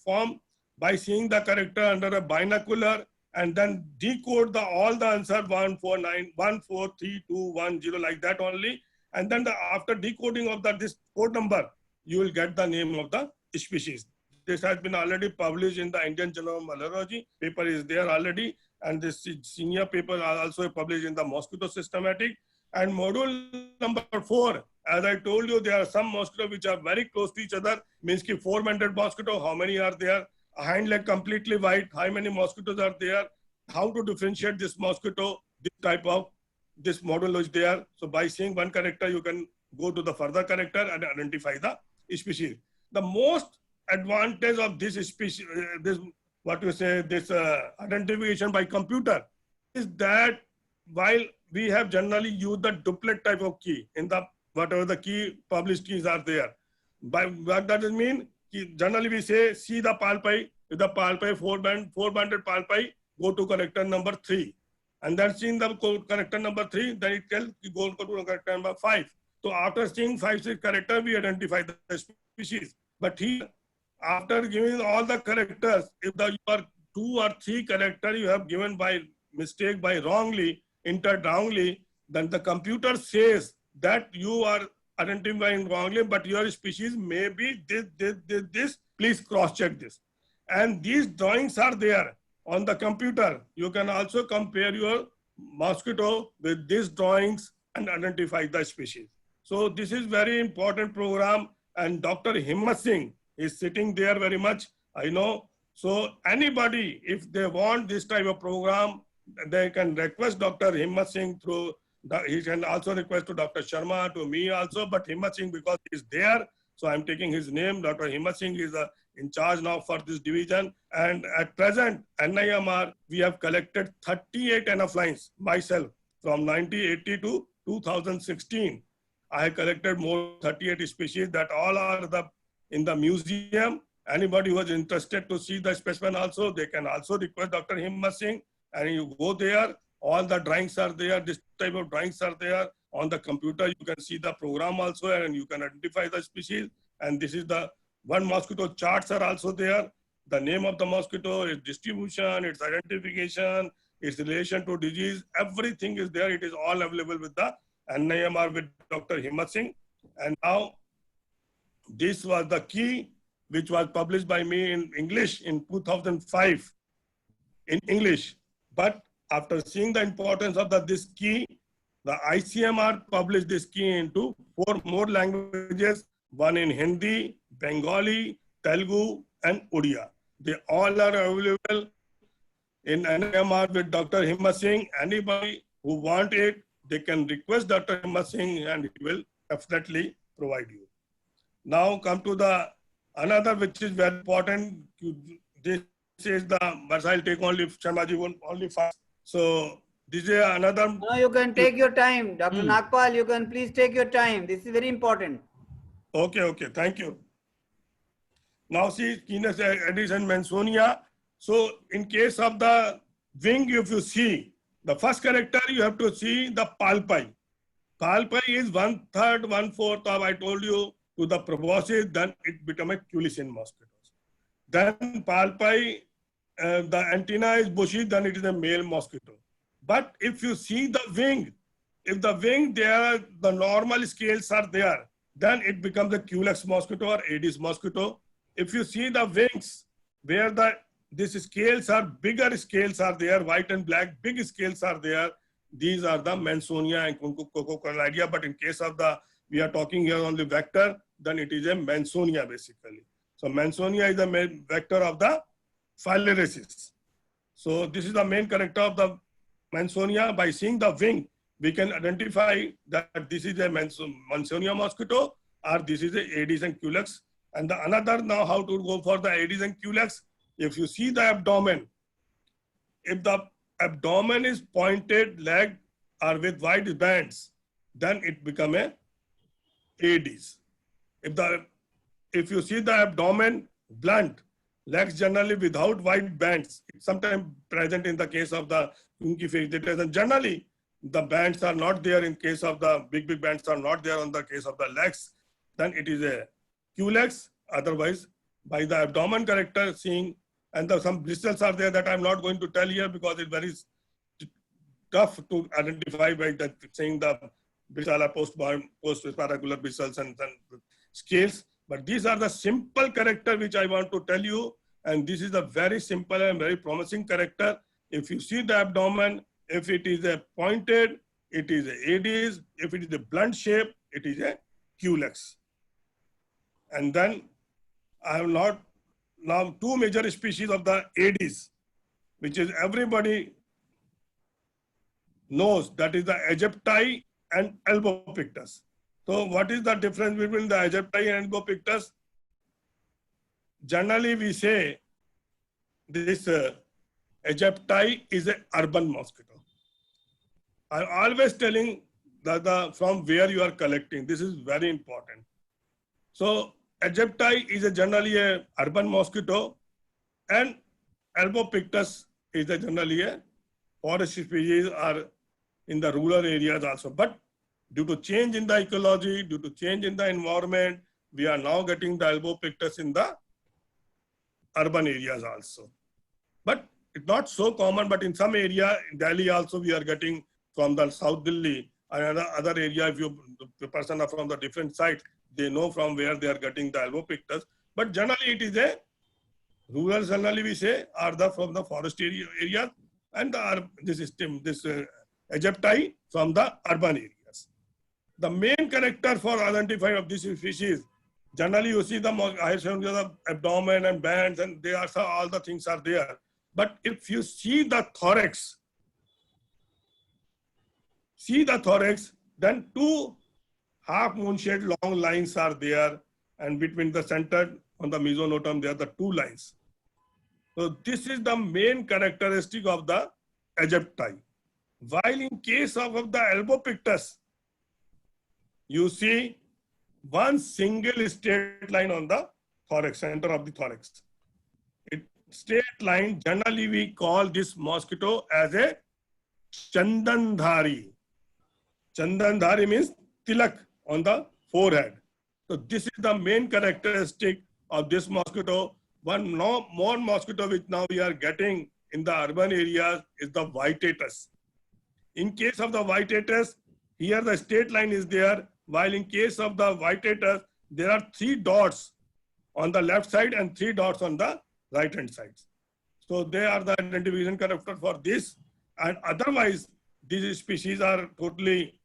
form by seeing the character under a binocular and then decode all the answer 149143210 like that only. And then after decoding of this code number, you will get the name of the species. This has been already published in the Indian Journal of Malariology. Paper is there already. And this senior paper are also published in the mosquito systematic. And module number 4, as I told you, there are some mosquitoes which are very close to each other. Means ki 4-banded mosquito, how many are there? A hind leg completely white, how many mosquitoes are there? How to differentiate this mosquito? This type of this model is there. So by seeing one character, you can go to the further character and identify the species. The most advantage of this species, this identification by computer is that while we have generally used the duplet type of key in the whatever the key published keys are there. By what does it mean? Generally we say see the palpi, with the palpi 4-banded palpi, go to character number 3. And then seeing the character number 3, then it tells you go to character number 5. So after seeing 5-6 characters, we identify the species. But here, after giving all the characters, if you are 2 or 3 characters you have given by mistake, by wrongly, entered wrongly, then the computer says that you are identifying wrongly, but your species may be this, please cross-check this. And these drawings are there on the computer. You can also compare your mosquito with these drawings and identify the species. So this is very important program, and Dr. Himmat Singh is sitting there very much, I know. So anybody, if they want this type of program, they can request Dr. Himmat Singh through, he can also request to Dr. Sharma, to me also, but Himmat Singh, because he's there, so I'm taking his name. Dr. Himmat Singh is in charge now for this division. And at present, NIMR, we have collected 38 anophelines myself from 1980 to 2016. I have collected more 38 species that all are in the museum. Anybody who is interested to see the specimen also, they can also request Dr. Himmat Singh, and you go there, all the drawings are there, this type of drawings are there. On the computer, you can see the program also, and you can identify the species. And this is the one mosquito charts are also there. The name of the mosquito, its distribution, its identification, its relation to disease, everything is there. It is all available with the NIMR with Dr. Himmat Singh. And now, this was the key which was published by me in English in 2005 in English. But after seeing the importance of this key, the ICMR published this key into 4 more languages, one in Hindi, Bengali, Telugu, and Odia. They all are available in NIMR with Dr. Himmat Singh. Anybody who want it, they can request Dr. Himmat Singh and he will definitely provide you. Now come to the another which is very important. This is the, but I'll take only Sharmaji only fast. So this is another. No, you can take your time. Dr. Nagpal, you can please take your time. This is very important. Okay, thank you. Now see, Canis aedis and Mansonia. So in case of the wing, if you see, the first character, you have to see the palpi. Palpi is 1/3, 1/4 of, I told you, to the proboscis, then it becomes a Culicin mosquitoes. Then palpi, the antenna is bushy, then it is a male mosquito. But if you see the wing, if the wing there, the normal scales are there, then it becomes a Culex mosquito or Aedes mosquito. If you see the wings, where these scales are, bigger scales are there, white and black, big scales are there, these are the Mansonia and Coccolidia. But in case of we are talking here on the vector, then it is a Mansonia basically. So Mansonia is the main vector of the Phalaenopsis. So this is the main character of the Mansonia, by seeing the wing, we can identify that this is a Mansonia mosquito or this is a Aedes and Culex. And the another now how to go for the Aedes and Culex. If you see the abdomen, if the abdomen is pointed leg or with wide bands, then it become a Aedes. If you see the abdomen blunt, legs generally without wide bands, it's sometimes present in the case of the Kunki vegetators, and generally the bands are not there in case of the big bands are not there on the case of the legs, then it is a Culex. Otherwise, by the abdomen character seeing, and some bristles are there that I'm not going to tell here because it's very tough to identify by that saying the bristles post-sparacular bristles and scales. But these are the simple character which I want to tell you, and this is a very simple and very promising character. If you see the abdomen, if it is a pointed, it is a Aedes. If it is a blunt shape, it is a Culex. And then I have now two major species of the Aedes, which is everybody knows, that is the Aegypti and Albopictus. So what is the difference between the Aegypti and Albopictus? Generally we say this Aegypti is an urban mosquito. I'm always telling that from where you are collecting, this is very important. So Aegypti is generally a urban mosquito, and Albopictus is generally a forest species or in the rural areas also. But due to change in the ecology, due to change in the environment, we are now getting the Albopictus in the urban areas also. But it's not so common, but in some area, in Delhi also we are getting from the South Delhi, and other area, if the person are from the different site, they know from where they are getting the Albopictus. But generally it is a rural, generally we say, are from the forest area, and this Aegypti from the urban areas. The main character for identifying of this species, generally you see the abdomen and bands, and they are all the things are there. But if you see the thorax, then two half moon shade long lines are there, and between the center on the mesonotum there are the two lines. So this is the main characteristic of the Aegypti. While in case of the Albopictus, you see one single straight line on the thorax, center of the thorax. Straight line, generally we call this mosquito as a Chandandhari. Chandandhari means tilak on the forehead. So this is the main characteristic of this mosquito. One more mosquito which now we are getting in the urban areas is the Whiteatus. In case of the Whiteatus, here the straight line is there, while in case of the Whiteatus, there are 3 dots on the left side and 3 dots on the right hand side. So they are the identification character for this, and otherwise these species are totally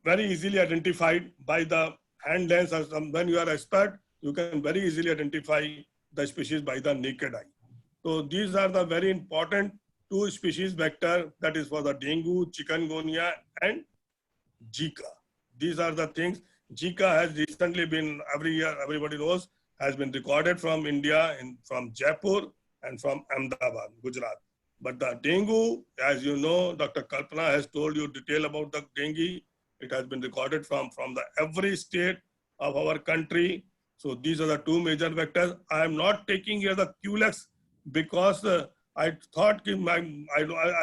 very easily identified by the hand lens. When you are expert, you can very easily identify the species by the naked eye. So these are the very important 2 species vector, that is for the dengue, chikungunya and Zika. These are the things. Zika has recently been, every year, everybody knows, has been recorded from India, from Jaipur and from Ahmedabad, Gujarat. But the dengue, as you know, Dr. Kalpana has told you detail about the dengue. It has been recorded from every state of our country. So these are the 2 major vectors. I am not taking here the Culex because I thought I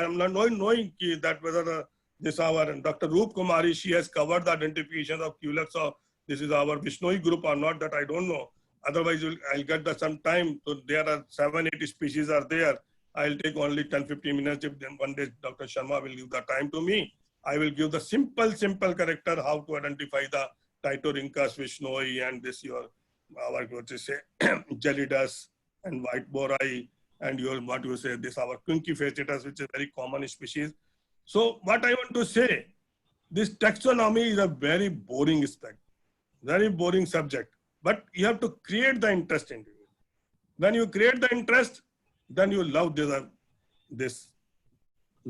am not knowing that whether this our Dr. Roop Kumari, she has covered the identification of Culex, or this is our Vishnoi group or not, that I don't know. Otherwise, I'll get some time. So there are 7-8 species are there. I'll take only 10-15 minutes. If then one day Dr. Sharma will give the time to me, I will give the simple character how to identify the Tytorhynchus vishnoi and this our what to say Gelidus and white borai and this our Kunki vegetators, which is a very common species. So what I want to say, this taxonomy is a very boring aspect, very boring subject, but you have to create the interest in it. When you create the interest, then you love this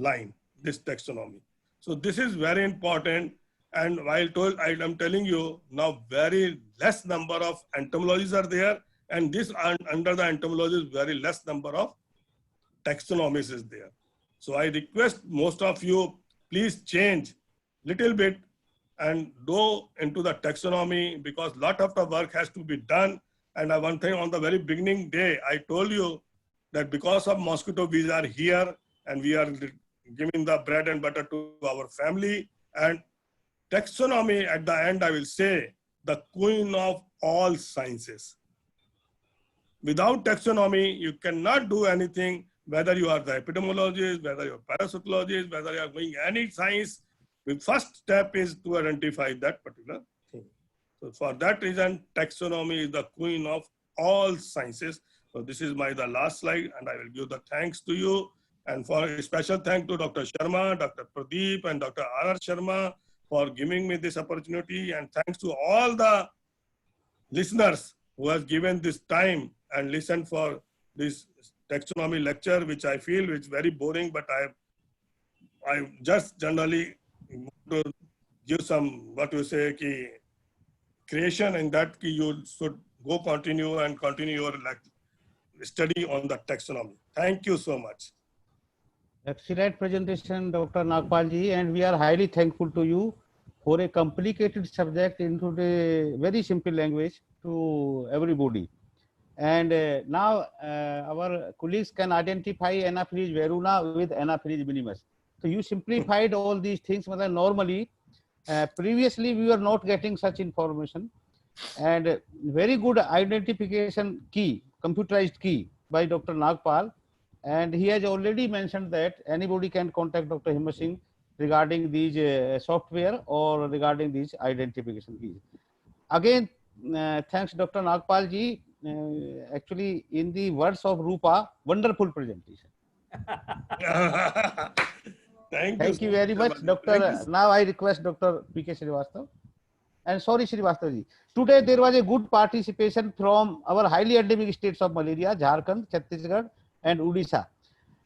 line, this taxonomy. So this is very important. And while I am telling you now, very less number of entomologies are there, and this under the entomologies, very less number of taxonomies is there. So I request most of you, please change little bit and go into the taxonomy, because lot of the work has to be done. And one thing, on the very beginning day, I told you that because of mosquito, we are here and we are giving the bread and butter to our family. And taxonomy, at the end, I will say, the queen of all sciences. Without taxonomy, you cannot do anything, whether you are the epidemiologist, whether you are parasitologist, whether you are doing any science. The first step is to identify that particular thing. So for that reason, taxonomy is the queen of all sciences. So this is the last slide, and I will give the thanks to you. And for a special thank to Dr. Sharma, Dr. Pradeep, and Dr. R. Sharma for giving me this opportunity. And thanks to all the listeners who has given this time and listened for this taxonomy lecture, which I feel is very boring, but I just generally to give some, what you say, creation, in that you should go continue your study on the taxonomy. Thank you so much. Excellent presentation, Dr. Nagpal ji, and we are highly thankful to you for a complicated subject into the very simple language to everybody. And now our colleagues can identify Anopheles veruna with Anopheles minimus. So you simplified all these things. Normally, previously we were not getting such information, and very good identification key, computerized key by Dr. Nagpal. And he has already mentioned that anybody can contact Dr. Himmat Singh regarding these software or regarding these identification keys. Again, thanks Dr. Nagpal ji. Actually, in the words of Rupa, wonderful presentation. Thank you very much, Doctor. Now I request Dr. P.K. Srivastava. And sorry, Srivastava ji. Today there was a good participation from our highly endemic states of malaria, Jharkhand, Chhattisgarh, and Odisha.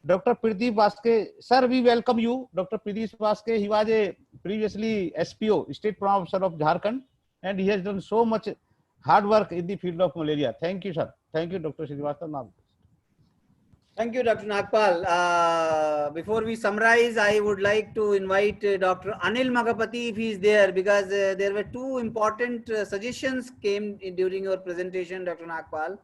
Dr. Pradeep Vaske, sir, we welcome you. Dr. Pradeep Vaske, he was a previously SPO, State Program Officer of Jharkhand, and he has done so much hard work in the field of malaria. Thank you, sir. Thank you, Dr. Srivastava. Thank you, Dr. Nagpal. Before we summarize, I would like to invite Dr. Anil Magapati if he is there, because there were two important suggestions came during your presentation, Dr. Nagpal.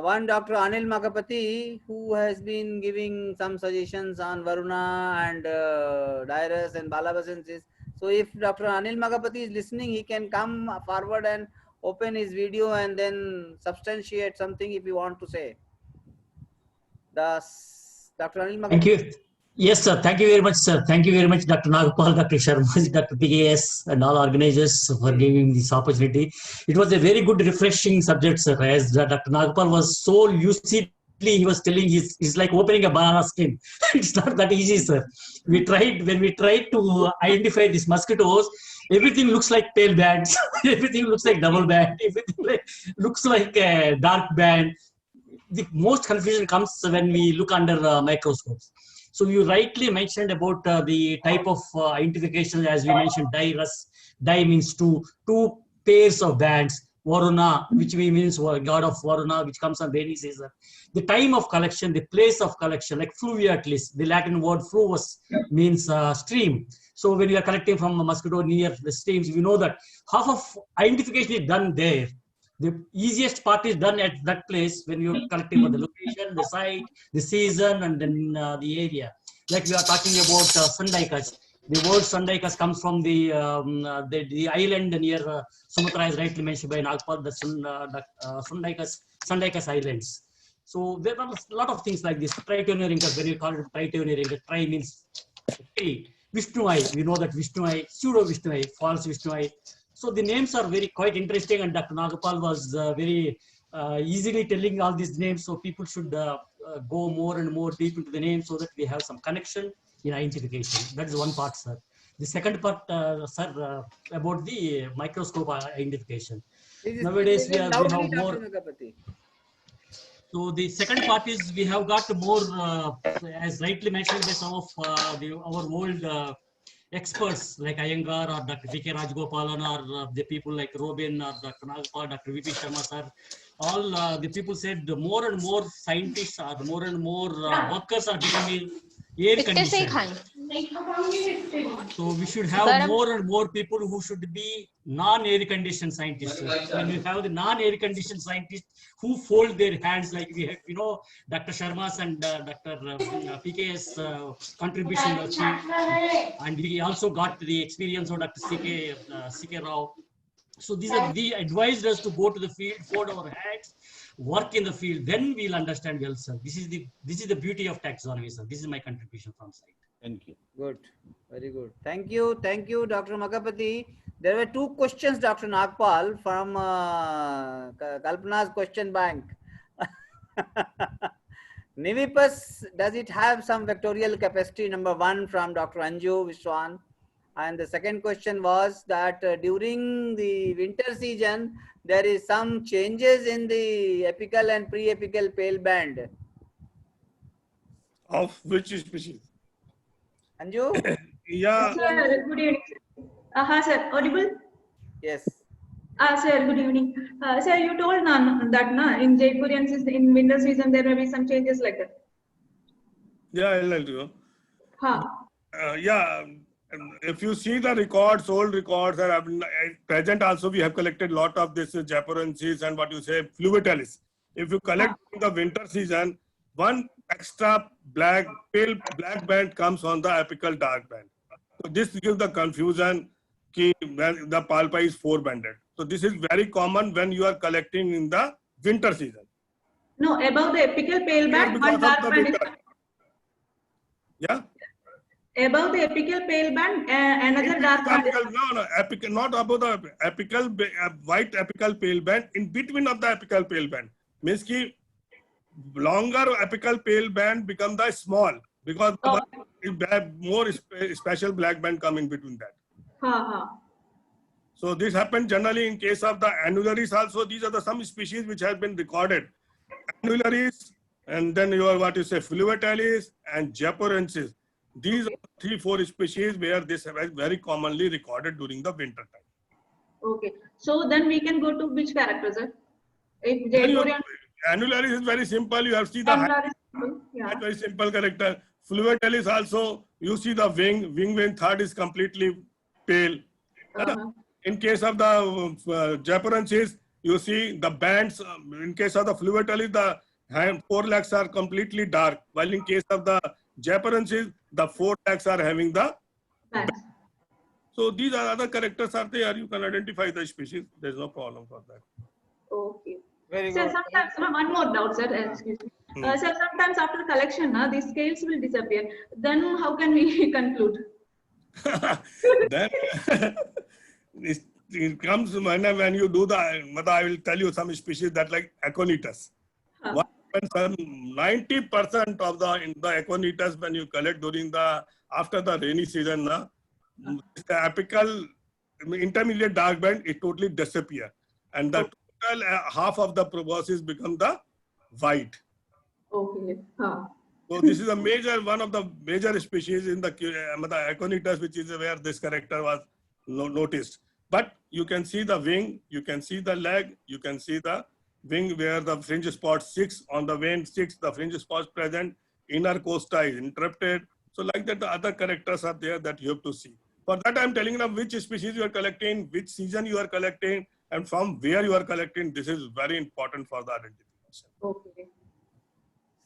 One, Dr. Anil Magapati, who has been giving some suggestions on Varuna and Dirus and Balabacensis. So if Dr. Anil Magapati is listening, he can come forward and open his video and then substantiate something if you want to say. Dr. Anil Magapati. Thank you. Yes, sir. Thank you very much, sir. Thank you very much, Dr. Nagpal, Dr. Sharma, Dr. PKS, and all organizers for giving this opportunity. It was a very good, refreshing subject, sir. As Dr. Nagpal was so lucidly, he was telling, it's like opening a banana skin. It's not that easy, sir. When we tried to identify these mosquitoes, everything looks like pale bands, everything looks like double band, everything looks like a dark band. The most confusion comes when we look under microscopes. So you rightly mentioned about the type of identification, as we mentioned, Dirus. Di means two pairs of bands. Varuna, which means god of Varuna, which comes on rainy season. The time of collection, the place of collection, like fluviatilis, the Latin word fluvus means stream. So when you are collecting from a mosquito near the streams, we know that half of identification is done there. The easiest part is done at that place when you're collecting for the location, the site, the season, and then the area. Like we are talking about Sandaikas. The word Sandaikas comes from the island near Sumatra, as rightly mentioned by Nagpal, the Sandaikas Islands. So there are a lot of things like this. Tritonerinkas, when you call it Tritonerinkas, tri means tree. Vishnuai, we know that Vishnuai, pseudo Vishnuai, false Vishnuai. So the names are quite interesting, and Dr. Nagpal was very easily telling all these names. So people should go more and more deep into the names so that we have some connection in identification. That is one part, sir. The second part, sir, about the microscope identification. Nowadays we have more. So the second part is we have got more, as rightly mentioned by some of our old experts like Iyengar or Dr. V.K. Rajgopalan or the people like Robin or Dr. Nagpal, Dr. V.P. Sharma sir. All the people said the more and more scientists or more and more workers are becoming air conditioned. So we should have more and more people who should be non-air conditioned scientists. When we have the non-air conditioned scientists who fold their hands, like we have, Dr. Sharma's and Dr. PK's contribution, and we also got the experience of Dr. C.K. Rao. So they advised us to go to the field, fold our hands, work in the field. Then we'll understand well, sir. This is the beauty of taxonomy, sir. This is my contribution from side. Thank you. Good. Very good. Thank you. Thank you, Dr. Magapati. There were two questions, Dr. Nagpal, from Kalpana's question bank. Nivipus, does it have some vectorial capacity? Number one from Dr. Anju Vishwan. And the second question was that during the winter season, there is some changes in the apical and pre-apical pale band. Of which species? Anju? Yeah. Sir, good evening. Sir, audible? Yes. Sir, good evening. Sir, you told that in Jaipurians in winter season there may be some changes like that. Yeah, I'll tell you. Yeah. If you see the records, old records, and at present also we have collected a lot of this Japorensis and what you say fluviatilis. If you collect in the winter season, one extra pale black band comes on the apical dark band. So this gives the confusion when the palpa is 4-banded. So this is very common when you are collecting in the winter season. No, above the apical pale band, one dark band is. Yeah. Above the apical pale band, another dark band. No, apical, not above the apical white apical pale band. In between of the apical pale band, means ki longer apical pale band become the small because more special black band come in between that. So this happened generally in case of the annularis also. These are some species which have been recorded. Annularis, and then you are what you say fluviatilis and Japorensis. These are 3-4 species where this is very commonly recorded during the winter time. Okay. So then we can go to which character, sir? If Jaipurian. Annularis is very simple. You have seen the very simple character. Fluviatilis also, you see the wing vein third is completely pale. In case of the Japorensis, you see the bands. In case of the fluviatilis, the forelegs are completely dark. While in case of the Japorensis, the forelegs are having the bands. So these are other characters are there. You can identify the species. There is no problem for that. Okay. Very Sir, good. sometimes, one more doubt, sir. Excuse me. Sir, sometimes after collection, these scales will disappear. Then how can we conclude? Then it comes when you do the. I will tell you some species that like Aconitus. 90% of the Aconitus when you collect during after the rainy season, the apical intermediate dark band it totally disappear, and the total half of the proboscis become the white. Okay. So this is one of the major species in the Aconitus, which is where this character was noticed. But you can see the wing, you can see the leg, you can see the wing where the fringe spot 6 on the vein 6, the fringe spots present, inner costa is interrupted. So like that, the other characters are there that you have to see. For that, I'm telling you which species you are collecting, which season you are collecting, and from where you are collecting. This is very important for the identification. Okay.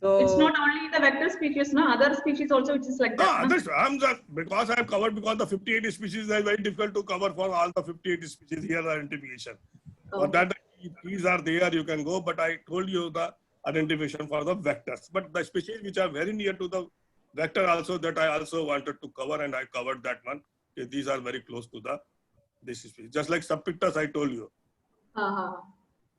So It's not only the vector species, no, other species also which is like that. Because I have covered, because the 58 species is very difficult to cover for all the 58 species here, the identification. For that, keys are there, you can go, but I told you the identification for the vectors. But the species which are very near to the vector also that I also wanted to cover, and I covered that one. Okay, these are very close to this species. Just like Subpictus, I told you.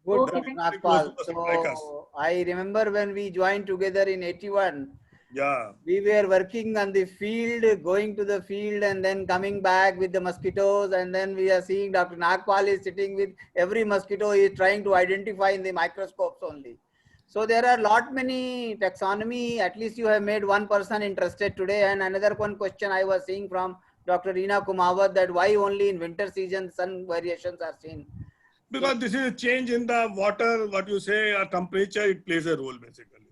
good, Okay, Dr. thank Nagpal. you. So I remember when we joined together in 81, Yeah. we were working on the field, going to the field and then coming back with the mosquitoes, and then we are seeing Dr. Nagpal is sitting with every mosquito he is trying to identify in the microscopes only. So there are lot many taxonomy. At least you have made one person interested today. And another one question I was seeing from Dr. Reena Kumawat, that why only in winter season sun variations are seen. Because this is a change in the water, what you say, temperature, it plays a role basically.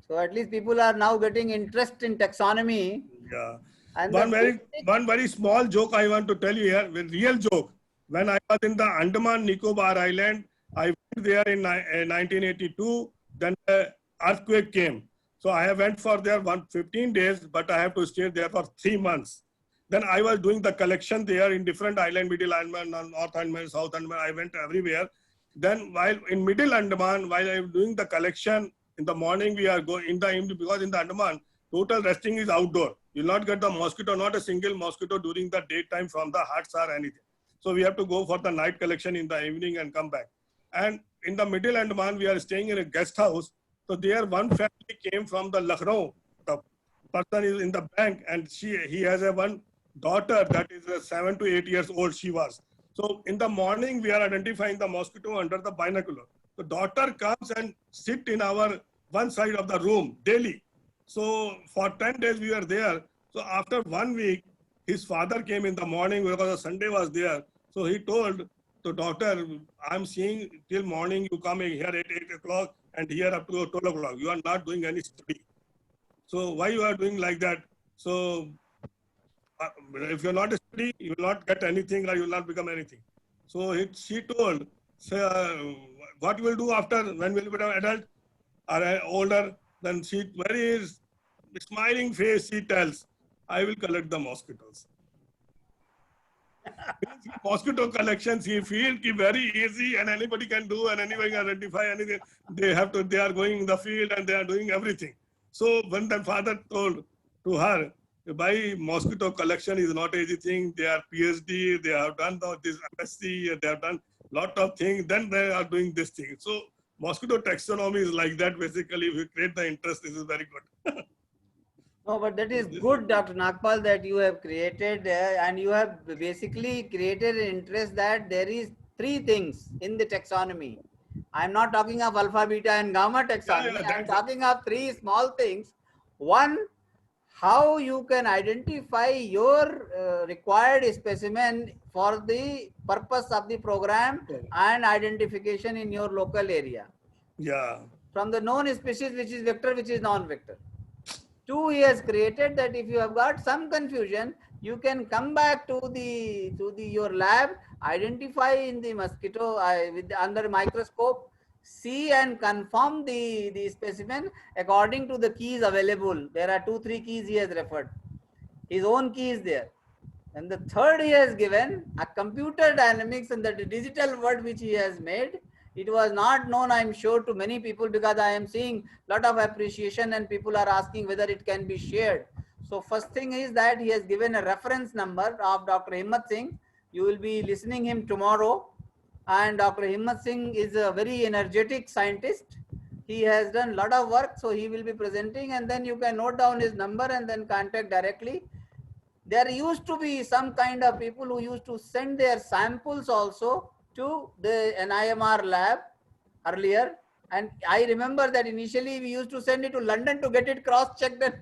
So at least people are now getting interest in taxonomy. Yeah. And One very small joke I want to tell you here, a real joke. When I was in the Andaman Nicobar Island, I went there in 1982, then the earthquake came. So I went for there 15 days, but I have to stay there for 3 months. Then I was doing the collection there in different island, Middle Andaman, North Andaman, South Andaman. I went everywhere. Then while in Middle Andaman, while I was doing the collection, in the morning we are going, in the evening, because in the Andaman, total resting is outdoor. You'll not get the mosquito, not a single mosquito during the daytime from the huts or anything. So we have to go for the night collection in the evening and come back. And in the Middle Andaman, we are staying in a guest house. So there one family came from the Lucknow. The person is in the bank and he has a one daughter that is 7 to 8 years old she was. So in the morning, we are identifying the mosquito under the binocular. The daughter comes and sit in our one side of the room daily. So for 10 days we were there. So after 1 week, his father came in the morning because the Sunday was there. So he told the doctor, I'm seeing till morning you come here at 8 o'clock and here up to 12 o'clock. You are not doing any study. So why you are doing like that? So if you're not a study, you will not get anything or you will not become anything. So she told, what you will do after when we will become adult or older? Then she very smiling face, she tells, I will collect the mosquitoes. Mosquito collections, he feels very easy and anybody can do and anybody can identify anything. They are going in the field and they are doing everything. So when the father told to her, by mosquito collection is not easy thing. They are PhD, they have done this MSc, they have done lot of things. Then they are doing this thing. So mosquito taxonomy is like that. Basically, if you create the interest, this is very good. No, but that is good, Dr. Nagpal, that you have created and you have basically created an interest that there is 3 things in the taxonomy. I'm not talking of alpha, beta and gamma taxonomy. I'm talking of 3 small things. One, how you can identify your required specimen for the purpose of the program and identification in your local area. Yeah. From the known species, which is vector, which is non-vector. 2, he has created that if you have got some confusion, you can come back to your lab, identify in the mosquito under microscope, see and confirm the specimen according to the keys available. There are 2-3 keys he has referred. His own key is there. And the third he has given a computer dynamics and the digital word which he has made. It was not known, I am sure, to many people, because I am seeing lot of appreciation and people are asking whether it can be shared. So first thing is that he has given a reference number of Dr. Himmat Singh. You will be listening him tomorrow. And Dr. Himmat Singh is a very energetic scientist. He has done a lot of work, so he will be presenting, and then you can note down his number and then contact directly. There used to be some kind of people who used to send their samples also to the NIMR lab earlier. And I remember that initially we used to send it to London to get it cross-checked and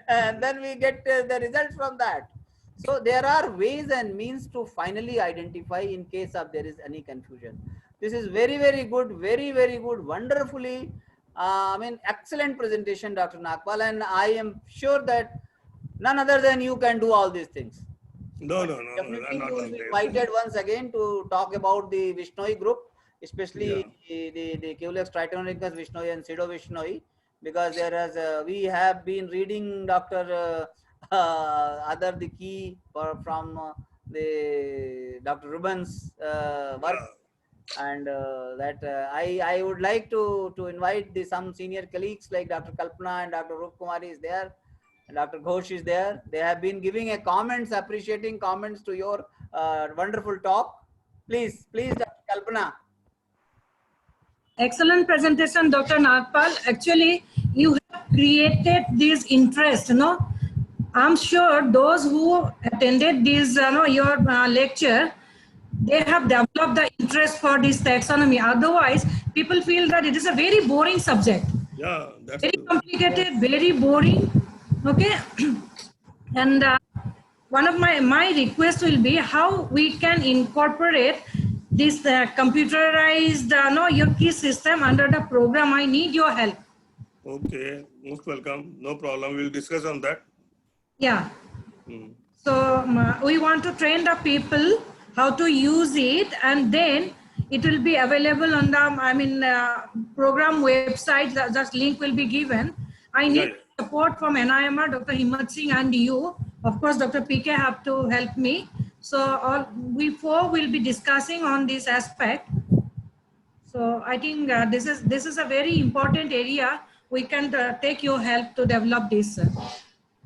and then we get the results from that. So there are ways and means to finally identify in case of there is any confusion. This is very, very good, very, very good, wonderfully, excellent presentation, Dr. Nagpal, and I am sure that none other than you can do all these things. No. Definitely you will be invited once again to talk about the Vishnoi group, especially the Culex Tritonicus Vishnoi and Pseudo Vishnoi, because we have been reading Dr. the key from the Dr. Rubens work, and I would like to invite some senior colleagues like Dr. Kalpana and Dr. Rup Kumari is there, and Dr. Ghosh is there. They have been giving appreciating comments to your wonderful talk. Please, Dr. Kalpana. Excellent presentation, Dr. Nagpal. Actually, you have created this interest, I'm sure those who attended this, your lecture, they have developed the interest for this taxonomy. Otherwise, people feel that it is a very boring subject. Yeah, that's Very true. complicated, very boring. Okay. And one of my requests will be how we can incorporate this computerized your key system under the program. I need your help. Okay, most welcome. No problem. We'll discuss on that. Yeah. Hmm. So we want to train the people how to use it, and then it will be available on the program website. Just link will be given. I need support from NIMR, Dr. Himmat Singh, and you. Of course, Dr. PK have to help me. So we four will be discussing on this aspect. So I think this is a very important area. We can take your help to develop this.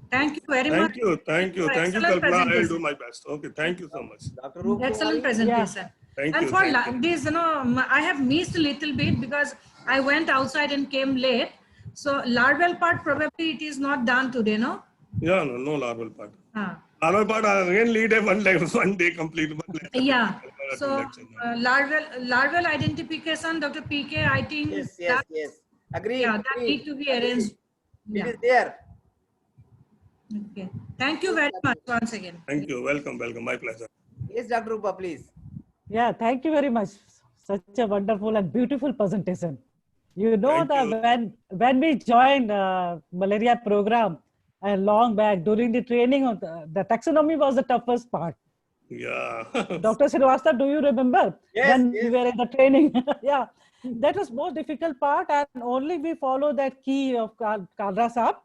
Thank you very much. Thank you, Kalpana. I'll do my best. Okay, thank you so much. Dr. Roop Excellent Kumari? presentation. Thank And you. for Thank you. this, I have missed a little bit because I went outside and came late. So larval part probably it is not done today, no? Yeah, no larval part. Ah. Larval part again lead a one day complete. Yeah. So larval identification, Dr. PK, I think. Yes. Agreed. Yeah, that need to be arranged. It is there. Okay. Thank you very much once again. Thank you. Welcome. My pleasure. Yes, Dr. Rupa, please. Yeah, thank you very much. Such a wonderful and beautiful presentation. You know that when we joined malaria program long back during the training of the taxonomy was the toughest part. Yeah. Dr. Srivastava, do you remember? Yes, When we were in the training. Yeah, that was most difficult part, and only we follow that key of Kalra Saab.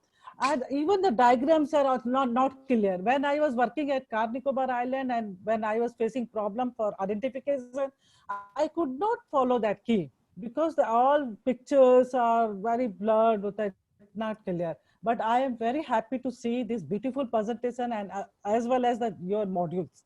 And even the diagrams are not clear. When I was working at Car Nicobar Island and when I was facing problem for identification, I could not follow that key because all pictures are very blurred, not clear. But I am very happy to see this beautiful presentation and as well as your modules.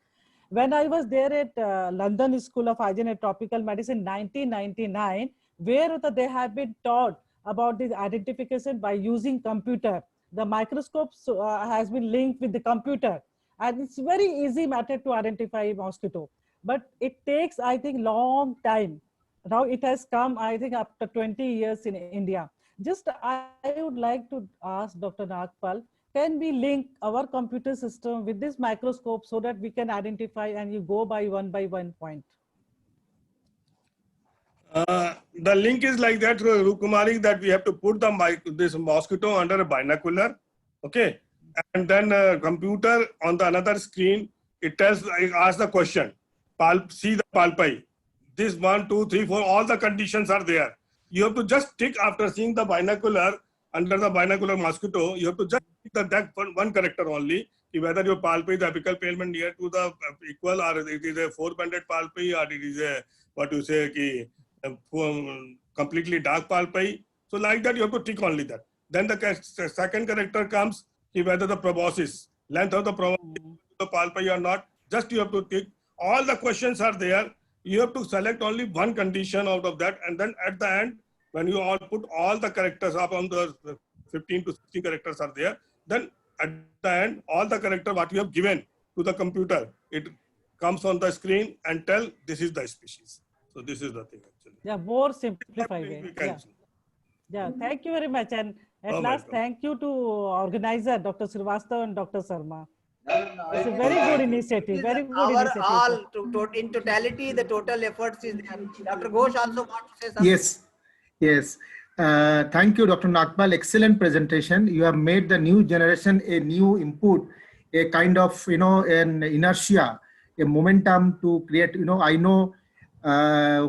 When I was there at London School of Hygiene and Tropical Medicine 1999, where they have been taught about this identification by using computer. The microscope has been linked with the computer, and it's very easy matter to identify mosquito. But it takes, I think, long time. Now it has come, I think, after 20 years in India. Just I would like to ask Dr. Nagpal, can we link our computer system with this microscope so that we can identify and you go by one point? The link is like that, Rukumari, that we have to put this mosquito under a binocular, okay, and then computer on the another screen. It asks the question. See the palpi. This 1, 2, 3, 4. All the conditions are there. You have to just tick after seeing the binocular under the binocular mosquito. You have to just tick that one character only. Whether your palpi, the apical pavement near to the equal, or it is a 4-banded palpi, or it is a what you say completely dark palpi. So like that, you have to tick only that. Then the second character comes, whether the proboscis, length of the proboscis, the palpi or not. Just you have to tick. All the questions are there. You have to select only one condition out of that, and then at the end, when you all put all the characters up on the 15 to 16 characters are there, then at the end, all the character what you have given to the computer, it comes on the screen and tell this is the species. So this is the thing actually. Yeah, more simplified way. Yeah, thank you very much. And at last, thank you to organizer Dr. Srivastava and Dr. Sarma. It's a very good initiative. Very good initiative. In totality, the total efforts is there. Dr. Ghosh also wants to say something. Yes. Thank you, Dr. Nagpal. Excellent presentation. You have made the new generation a new input, a kind of, an inertia, a momentum to create, I know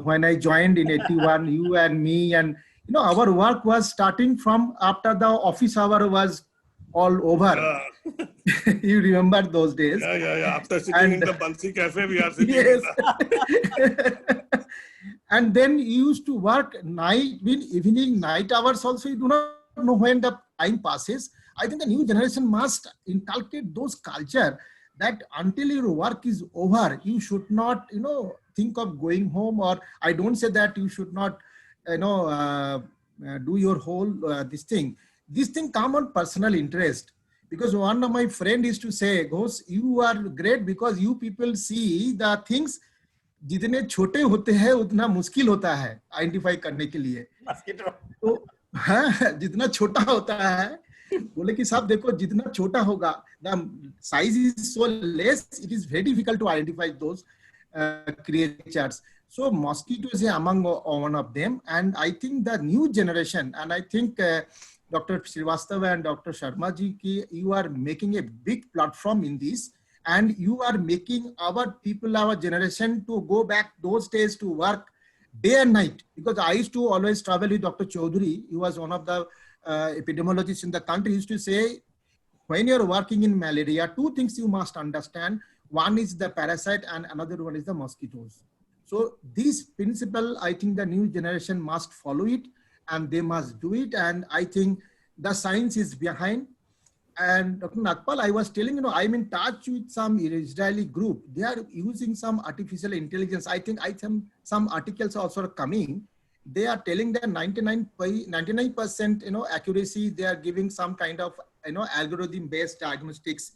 when I joined in 81, you and me and, our work was starting from after the office hour was all over. You remember those days? Yeah. After sitting in the Bansi Cafe, we are sitting. Yes. And then you used to work evening, night hours also. You do not know when the time passes. I think the new generation must inculcate those culture that until your work is over, you should not, think of going home. Or I don't say that you should not, do your whole this thing. This thing come on personal interest. Because one of my friend used to say, Ghosh, you are great because you people see the things जितने छोटे होते हैं उतना मुश्किल होता है identify करने के लिए। तो हाँ, जितना छोटा होता है, बोले कि साहब देखो जितना छोटा होगा, the size is so less, it is very difficult to identify those creatures. So mosquitoes is among one of them, and I think the new generation, and I think Dr. Srivastava and Dr. Sharma ji, you are making a big platform in this, and you are making our people, our generation, to go back those days to work day and night. Because I used to always travel with Dr. Chaudhary. He was one of the epidemiologists in the country. He used to say, when you're working in malaria, two things you must understand. One is the parasite and another one is the mosquitoes. So this principle, I think the new generation must follow it and they must do it. And I think the science is behind. And Dr. Nagpal, I was telling, I'm in touch with some Israeli group. They are using some artificial intelligence. I think some articles also are coming. They are telling that 99% accuracy. They are giving some kind of algorithm-based diagnostics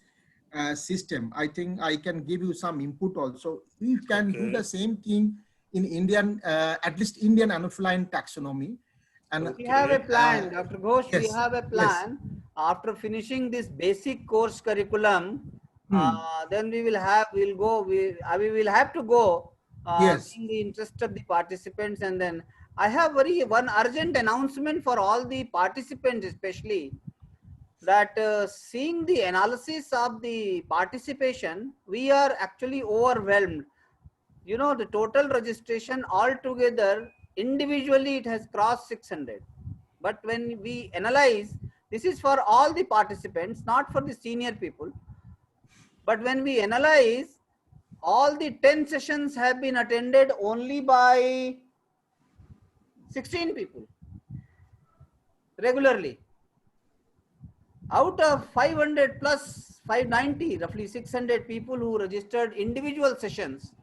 system. I think I can give you some input also. We can do the same thing in Indian, at least Indian Anopheline taxonomy. And we have a plan, Dr. Ghosh. Yes, We have a plan. yes. After finishing this basic course curriculum, then we will have to go Yes. in the interest of the participants. And then I have one urgent announcement for all the participants, especially that seeing the analysis of the participation, we are actually overwhelmed. The total registration altogether, individually it has crossed 600. But when we analyze, this is for all the participants, not for the senior people. But when we analyze, all the 10 sessions have been attended only by 16 people regularly. Out of 500 plus 590, roughly 600 people who registered individual sessions,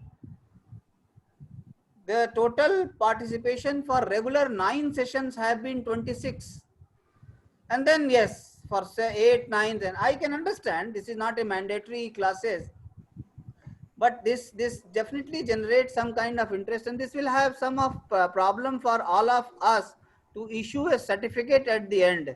the total participation for regular 9 sessions have been 26. And then yes, for 8, 9, then I can understand this is not a mandatory classes, but this definitely generates some kind of interest, and this will have some of problem for all of us to issue a certificate at the end.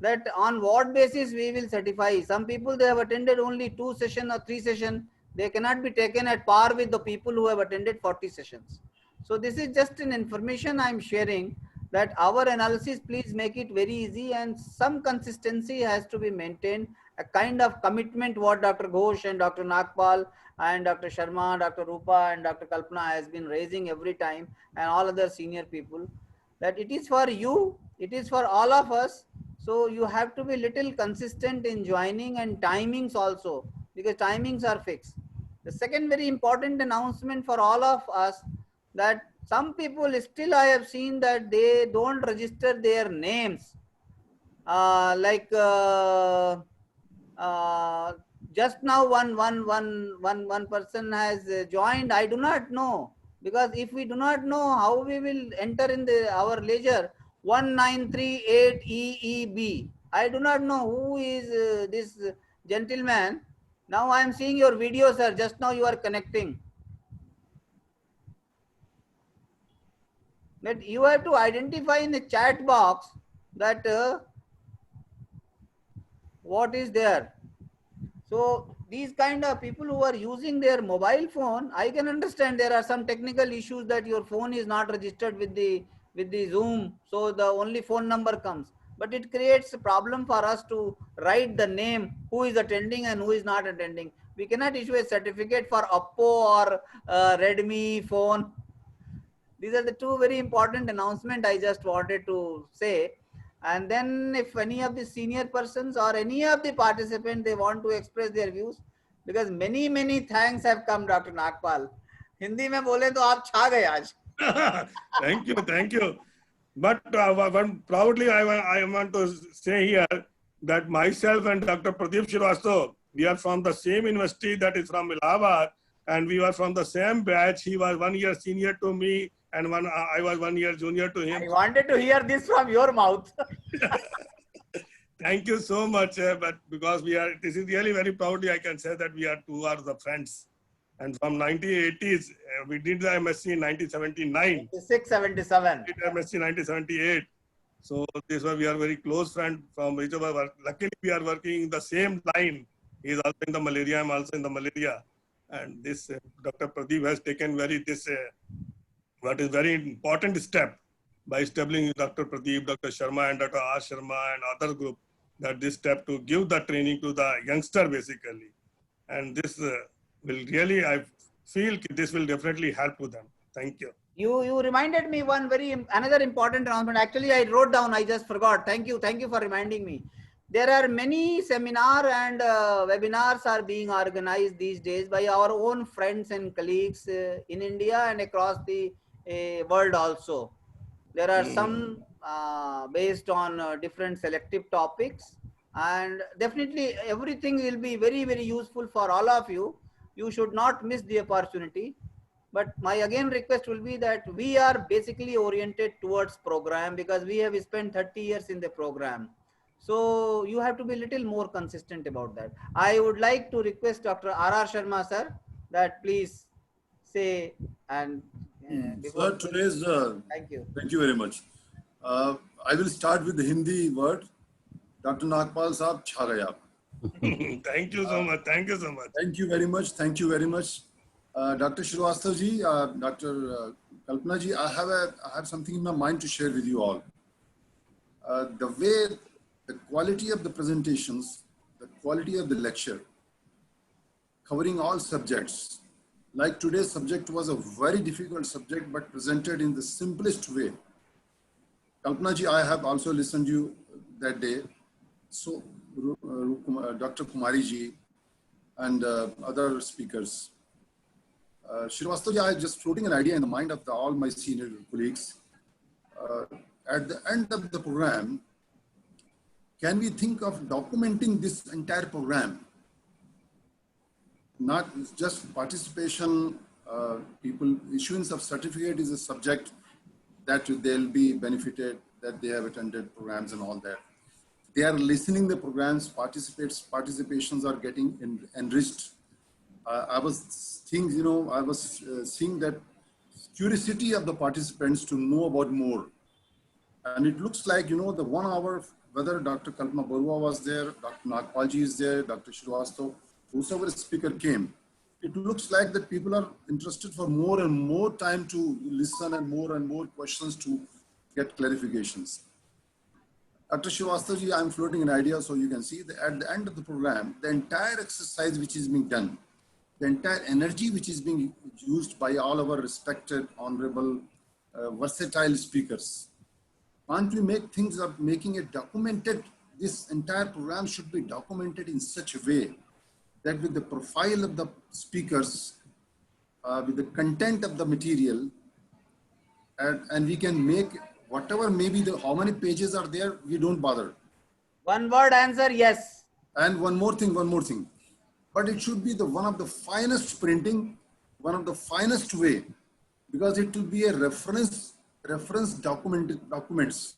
That on what basis we will certify. Some people, they have attended only 2 sessions or 3 sessions. They cannot be taken at par with the people who have attended 40 sessions. So this is just an information I am sharing, that our analysis, please make it very easy, and some consistency has to be maintained, a kind of commitment what Dr. Ghosh and Dr. Nagpal and Dr. Sharma, Dr. Rupa and Dr. Kalpana has been raising every time, and all other senior people, that it is for you, it is for all of us. So you have to be little consistent in joining, and timings also, because timings are fixed. The second very important announcement for all of us, that some people still I have seen that they don't register their names. Just now one person has joined. I do not know, because if we do not know how we will enter in our ledger 1938 EEB. I do not know who is this gentleman. Now I am seeing your video, sir. Just now you are connecting. But you have to identify in the chat box that what is there. So these kind of people who are using their mobile phone, I can understand there are some technical issues that your phone is not registered with the Zoom, so the only phone number comes. But it creates a problem for us to write the name, who is attending and who is not attending. We cannot issue a certificate for Oppo or Redmi phone. These are the two very important announcements I just wanted to say. And then if any of the senior persons or any of the participants, they want to express their views, because many thanks have come, Dr. Nagpal. Hindi mein bole to aap chha gaye aaj. Thank you. But proudly, I want to say here that myself and Dr. Pradeep Srivastava, we are from the same university, that is from Allahabad, and we were from the same batch. He was 1 year senior to me, and I was 1 year junior to him. I wanted to hear this from your mouth. Thank you so much. But because this is really very proudly, I can say that we are two are the friends. And from 1980s, we did the MSc in 1979. 677. Did MSc in 1978. So this one we are very close friend from each other. Luckily, we are working in the same line. He is also in the malaria. I'm also in the malaria. And this Dr. Pradeep has taken what is very important step by establishing Dr. Pradeep, Dr. Sharma, and Dr. R. Sharma and other group, that this step to give the training to the youngster basically. And this will really, I feel this will definitely help to them. Thank you. You reminded me another important announcement. Actually, I wrote down, I just forgot. Thank you for reminding me. There are many seminar and webinars are being organized these days by our own friends and colleagues in India and across the world also. There are some based on different selective topics, and definitely everything will be very, very useful for all of you. You should not miss the opportunity. But my again request will be that we are basically oriented towards program because we have spent 30 years in the program. So you have to be a little more consistent about that. I would like to request Dr. R.R. Sharma sir that please say and Sir, today's thank you. Thank you very much. I will start with the Hindi word. Dr. Nagpal Saab, chha gaya. Thank you so much. Thank you so much. Thank you very much. Thank you very much. Dr. Srivastava ji, Dr. Kalpana ji, I have something in my mind to share with you all. The quality of the presentations, the quality of the lecture, covering all subjects. Like today's subject was a very difficult subject, but presented in the simplest way. Kalpana ji, I have also listened to you that day. So Dr. Kumari ji and other speakers. Srivastava ji, I am just floating an idea in the mind of all my senior colleagues. At the end of the program, can we think of documenting this entire program? Not just participation, issuance of certificate is a subject that they'll be benefited, that they have attended programs and all that. They are listening the programs, participations are getting enriched. I was seeing that curiosity of the participants to know about more. And it looks like, the 1 hour, whether Dr. Kalpana Barua was there, Dr. Nagpal ji is there, Dr. Srivastava, whosoever speaker came, it looks like that people are interested for more and more time to listen and more questions to get clarifications. Dr. Srivastava ji, I'm floating an idea so you can see that at the end of the program, the entire exercise which is being done, the entire energy which is being used by all our respected, honorable, versatile speakers. Can't we make things of making it documented? This entire program should be documented in such a way that with the profile of the speakers, with the content of the material, and we can make whatever maybe how many pages are there, we don't bother. One word answer, yes. And one more thing. But it should be one of the finest printing, one of the finest way, because it will be a reference documents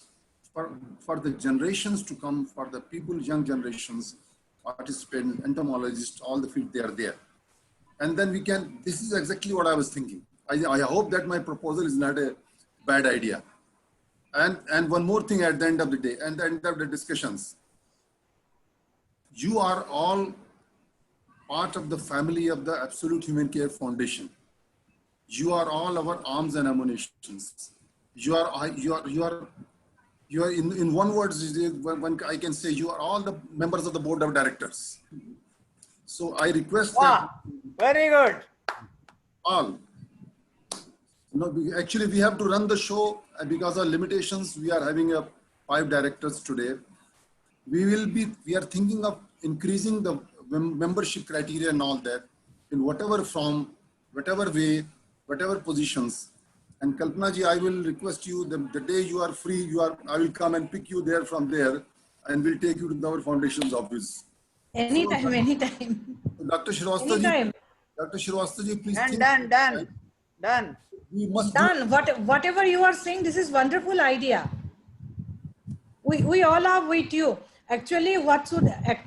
for the generations to come, for the people, young generations, participants, entomologists, all the field they are there. And then we can, this is exactly what I was thinking. I hope that my proposal is not a bad idea. And one more thing at the end of the day, and the end of the discussions. You are all part of the family of the Absolute Human Care Foundation. You are all our arms and ammunitions. You are in one word, I can say you are all the members of the board of directors. So I request that very good. All. Actually, we have to run the show because of limitations. We are having 5 directors today. We are thinking of increasing the membership criteria and all that in whatever form, whatever way, whatever positions. And Kalpana ji, I will request you the day you are free, I will come and pick you there from there and we'll take you to our foundation's office. Anytime, anytime. Dr. Srivastava ji, please. Done. We must done. Whatever you are saying, this is wonderful idea. We all are with you. Actually,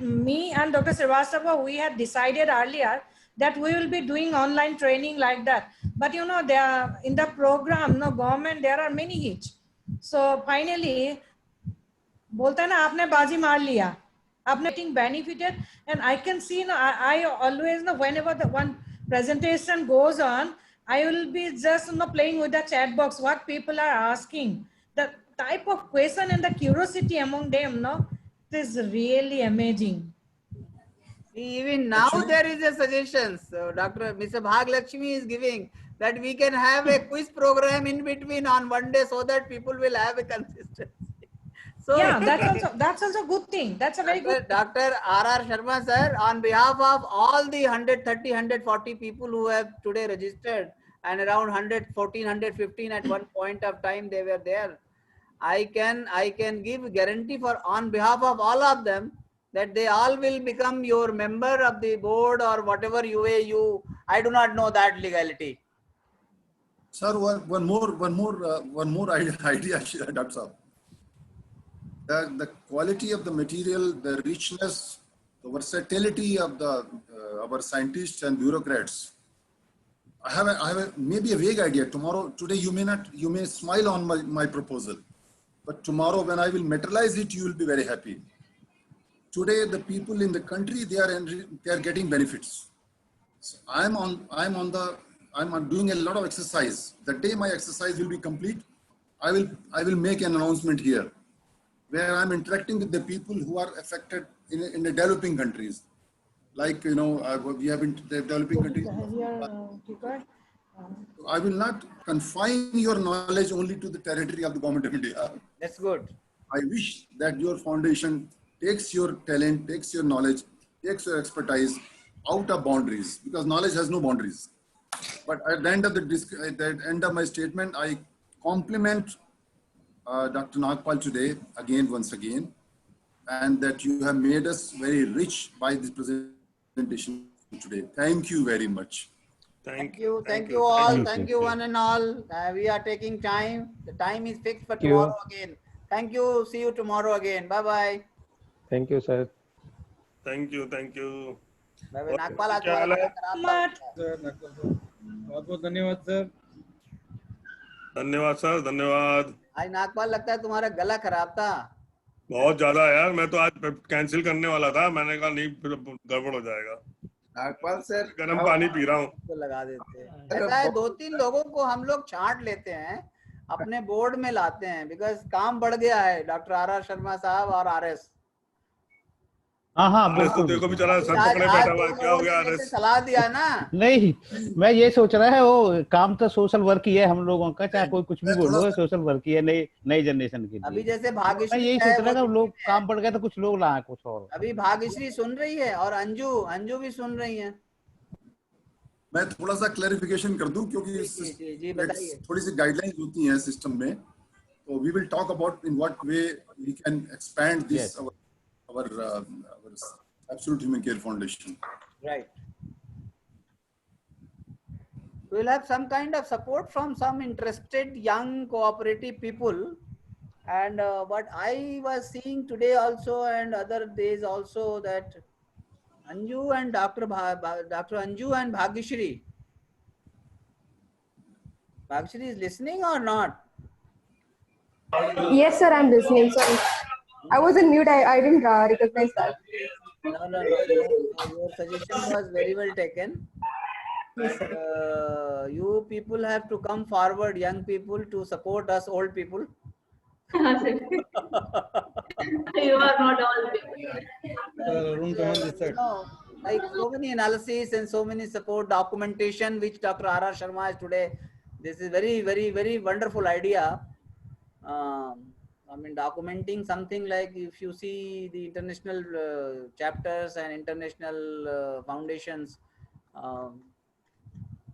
me and Dr. Srivastava, we had decided earlier that we will be doing online training like that. But you know, there are, in the program, no government, there are many hitch. So finally, बोलता है ना आपने बाजी मार लिया, आपने getting benefited, and I can see, I always know whenever the one presentation goes on, I will be just playing with the chat box what people are asking, the type of question and the curiosity among them, no, it is really amazing. Even now there is a suggestion. So Mr. Bhag Lakshmi is giving that we can have a quiz program in between on one day so that people will have a consistency. So yeah, that's also good thing. That's a very good. Dr. R.R. Sharma sir, on behalf of all the 130, 140 people who have today registered, and around 114, 115 at one point of time they were there, I can give guarantee for on behalf of all of them that they all will become your member of the board or whatever UAU. I do not know that legality. Sir, one more idea, Dr. Saab. The quality of the material, the richness, the versatility of our scientists and bureaucrats. I have maybe a vague idea. Today you may smile on my proposal, but tomorrow when I will materialize it, you will be very happy. Today the people in the country, they are getting benefits. So I'm doing a lot of exercise. The day my exercise will be complete, I will make an announcement here, where I'm interacting with the people who are affected in the developing countries. Like, you know, we have in the developing countries. I will not confine your knowledge only to the territory of the government of India. That's good. I wish that your foundation takes your talent, takes your knowledge, takes your expertise out of boundaries, because knowledge has no boundaries. But at the end of my statement, I compliment Dr. Nagpal today, once again, and that you have made us very rich by this presentation today. Thank you very much. Thank you all. Thank you one and all. We are taking time. The time is fixed for tomorrow again. Thank you. See you tomorrow again. Bye-bye. Thank you, sir. Thank you. Bye-bye. Nagpal, आज तुम्हारा गला खराब था। बहुत धन्यवाद sir. धन्यवाद sir, धन्यवाद। आज नागपाल लगता है तुम्हारा गला खराब था। बहुत ज्यादा यार, मैं तो आज कैंसिल करने वाला था, मैंने कहा नहीं फिर गड़बड़ हो जाएगा। नागपाल सर, गर्म पानी पी रहा हूँ। तो लगा देते हैं। ऐसा है 2-3 लोगों को हम लोग छांट लेते हैं, अपने बोर्ड में लाते हैं, बिकॉज काम बढ़ गया है। Doctor R.R.. शर्मा साहब और आर.एस. हाँ तो देखो बेचारा सर पकड़े बैठा हुआ है, क्या हो गया आर.एस.? सलाह दिया ना। नहीं, मैं ये सोच रहा है वो काम तो सोशल वर्क ही है हम लोगों का, चाहे कोई कुछ भी बोलो, सोशल वर्क ही है नई जनरेशन के लिए। अभी जैसे भाग्यश्री, मैं यही सोच रहा था लोग काम बढ़ गया तो कुछ लोग लाए कुछ और। अभी भाग्यश्री सुन रही है और अंजू भी सुन रही है। मैं थोड़ा सा क्लैरिफिकेशन कर दूं, क्योंकि थोड़ी सी गाइडलाइंस होती हैं सिस्टम में, तो we will talk about in what way we can expand this our Absolute Human Care Foundation. Right. We will have some kind of support from some interested young cooperative people, and what I was seeing today also and other days also, that Anju and Dr. Anju and Bhagyashri is listening or not? Yes, sir, I'm listening. Sorry, I was in mute. I didn't recognize that. No. Your suggestion was very well taken. Yes, sir. You people have to come forward, young people, to support us old people. You are not all people. No, like so many analysis and so many support documentation which Dr. R.R. Sharma has today. This is very wonderful idea. I mean, documenting something like, if you see the international chapters and international foundations,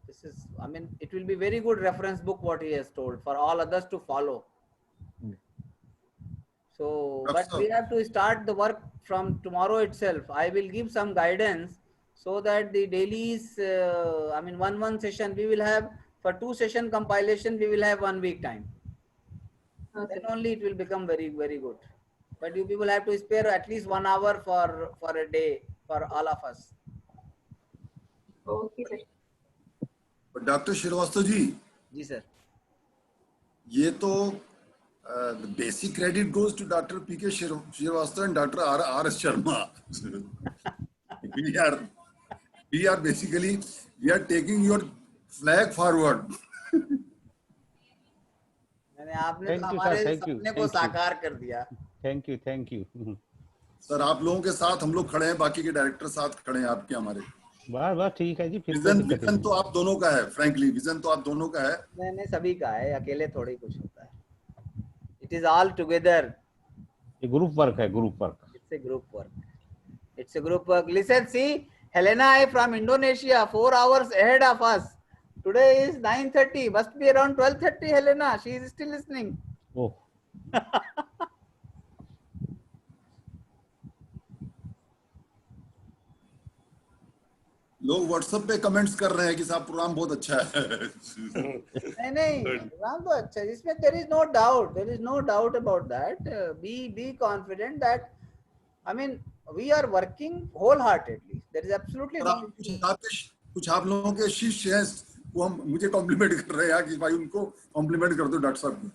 this is, I mean, it will be very good reference book what he has told for all others to follow. So, but we have to start the work from tomorrow itself. I will give some guidance so that the dailies, I mean, one session we will have, for 2 session compilation, we will have 1 week time. Okay. Then only it will become very good. But you people have to spare at least 1 hour for a day for all of us. Okay, sir. Doctor Srivastava ji, जी sir, ये तो basic credit goes to doctor P K Srivastava and doctor R S Sharma. we are basically we are taking your flag forward. मैंने आपने Thank तो you, sir. हमारे Thank you. सपने को Thank you. साकार कर दिया. Thank you. Thank you. Sir आप लोगों के साथ हम लोग खड़े हैं, बाकी के डायरेक्टर साथ खड़े हैं आपके हमारे. बस बस ठीक है जी, फिर कोई विजन दिक्कत विजन नहीं. तो आप दोनों का है, फ्रैंकली विजन तो आप दोनों का है. मैंने सभी का है, अकेले थोड़ी कुछ होता है. It is all together. ये ग्रुप वर्क है, group work. It's a group work. It's a group work. Listen, see, Helena from Indonesia, 4 hours ahead of us. Today is 9:30. Must be around 12:30. Helena, she is still listening. Oh. लोग WhatsApp पे comments कर रहे हैं कि साहब programme बहुत अच्छा है. नहीं, प्रोग्राम तो अच्छा है. इसमें there is no doubt. There is no doubt about that. Be confident that, I mean, we are working wholeheartedly. There is absolutely no. कुछ आप लोगों के शिष्य हैं वो हम मुझे कॉम्प्लीमेंट कर रहे हैं कि भाई उनको कॉम्प्लीमेंट कर दो डॉक्टर साहब को.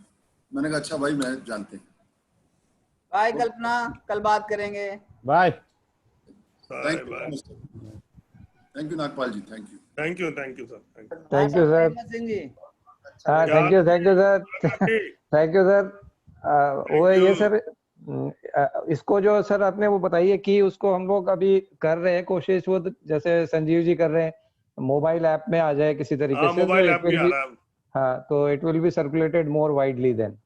मैंने कहा अच्छा भाई, मैं जानते हैं. बाय कल्पना, कल बात करेंगे. Bye. Thank you Nagpal ji. Thank you. Thank you. Thank you sir. Thank you sir. Singh ji. हाँ, thank you sir. Thank you sir. वो ये सर, इसको जो सर आपने वो बताइए कि उसको हम लोग अभी कर रहे हैं कोशिश, वो जैसे संजीव जी कर रहे हैं, मोबाइल ऐप में आ जाए किसी तरीके से. मोबाइल ऐप भी आ रहा है. हाँ, तो it will be circulated more widely then.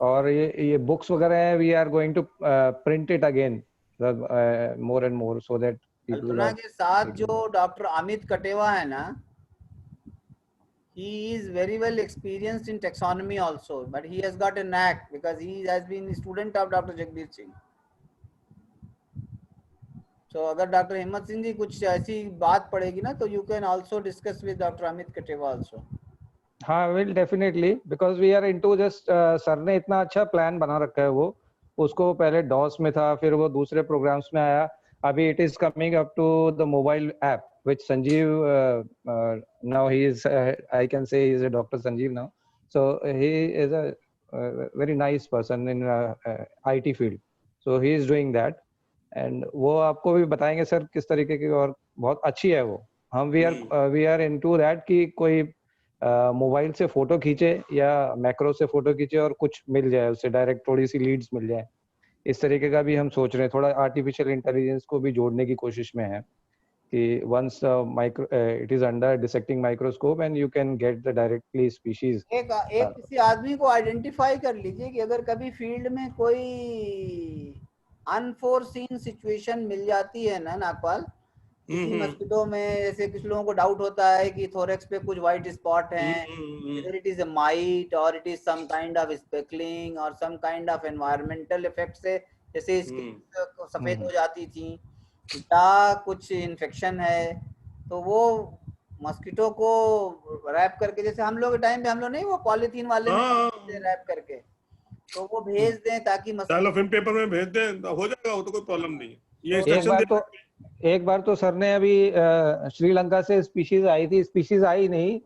और ये बुक्स वगैरह है, we are going to print it again more and more so that Kalpana के साथ जो डॉक्टर अमित कटेवा है ना, he is very well experienced in taxonomy also, but he has got a knack because he has been a student of Dr. Jagbir Singh. So अगर doctor हिम्मत सिंह जी कुछ ऐसी बात पड़ेगी ना, तो you can also discuss with Dr. Amit Kateva also. हाँ, will definitely, because we are into just, sir ने इतना अच्छा प्लान बना रखा है. वो उसको पहले डॉस में था, फिर वो दूसरे प्रोग्राम्स में आया. अभी it is coming up to the mobile app which Sanjeev now he is I can say he is a Dr. Sanjeev now. So he is a very nice person in IT field. So he is doing that and वो आपको भी बताएंगे sir किस तरीके की, और बहुत अच्छी है वो. हम we are into that कि कोई मोबाइल से फोटो खींचे या मैक्रो से फोटो खींचे और कुछ मिल जाए उससे, डायरेक्ट थोड़ी सी लीड्स मिल जाए. इस तरीके का भी हम सोच रहे हैं. थोड़ा आर्टिफिशियल इंटेलिजेंस को भी जोड़ने की कोशिश में है कि once it is under dissecting microscope and you can get the directly species. एक किसी आदमी को आइडेंटिफाई कर लीजिए कि अगर कभी फील्ड में कोई अनफोर्सीन सिचुएशन मिल जाती है ना नागपाल, किसी मस्किटो में, जैसे कुछ लोगों को डाउट होता है कि थोरेक्स पे कुछ व्हाइट स्पॉट हैं, whether it is a mite or it is some kind of speckling or some kind of environmental effect से जैसे स्किन सफेद हो जाती थी या कुछ इन्फेक्शन है, तो वो मस्किटो को रैप करके, जैसे हम लोग के टाइम पे हम लोग नहीं वो पॉलीथीन वाले रैप करके, तो वो भेज दें ताकि सेलोफेन पेपर में भेज दें, हो जाएगा, वो तो कोई प्रॉब्लम नहीं है. ये एक बार तो सर ने अभी श्रीलंका से स्पीशीज आई थी, स्पीशीज आई नहीं,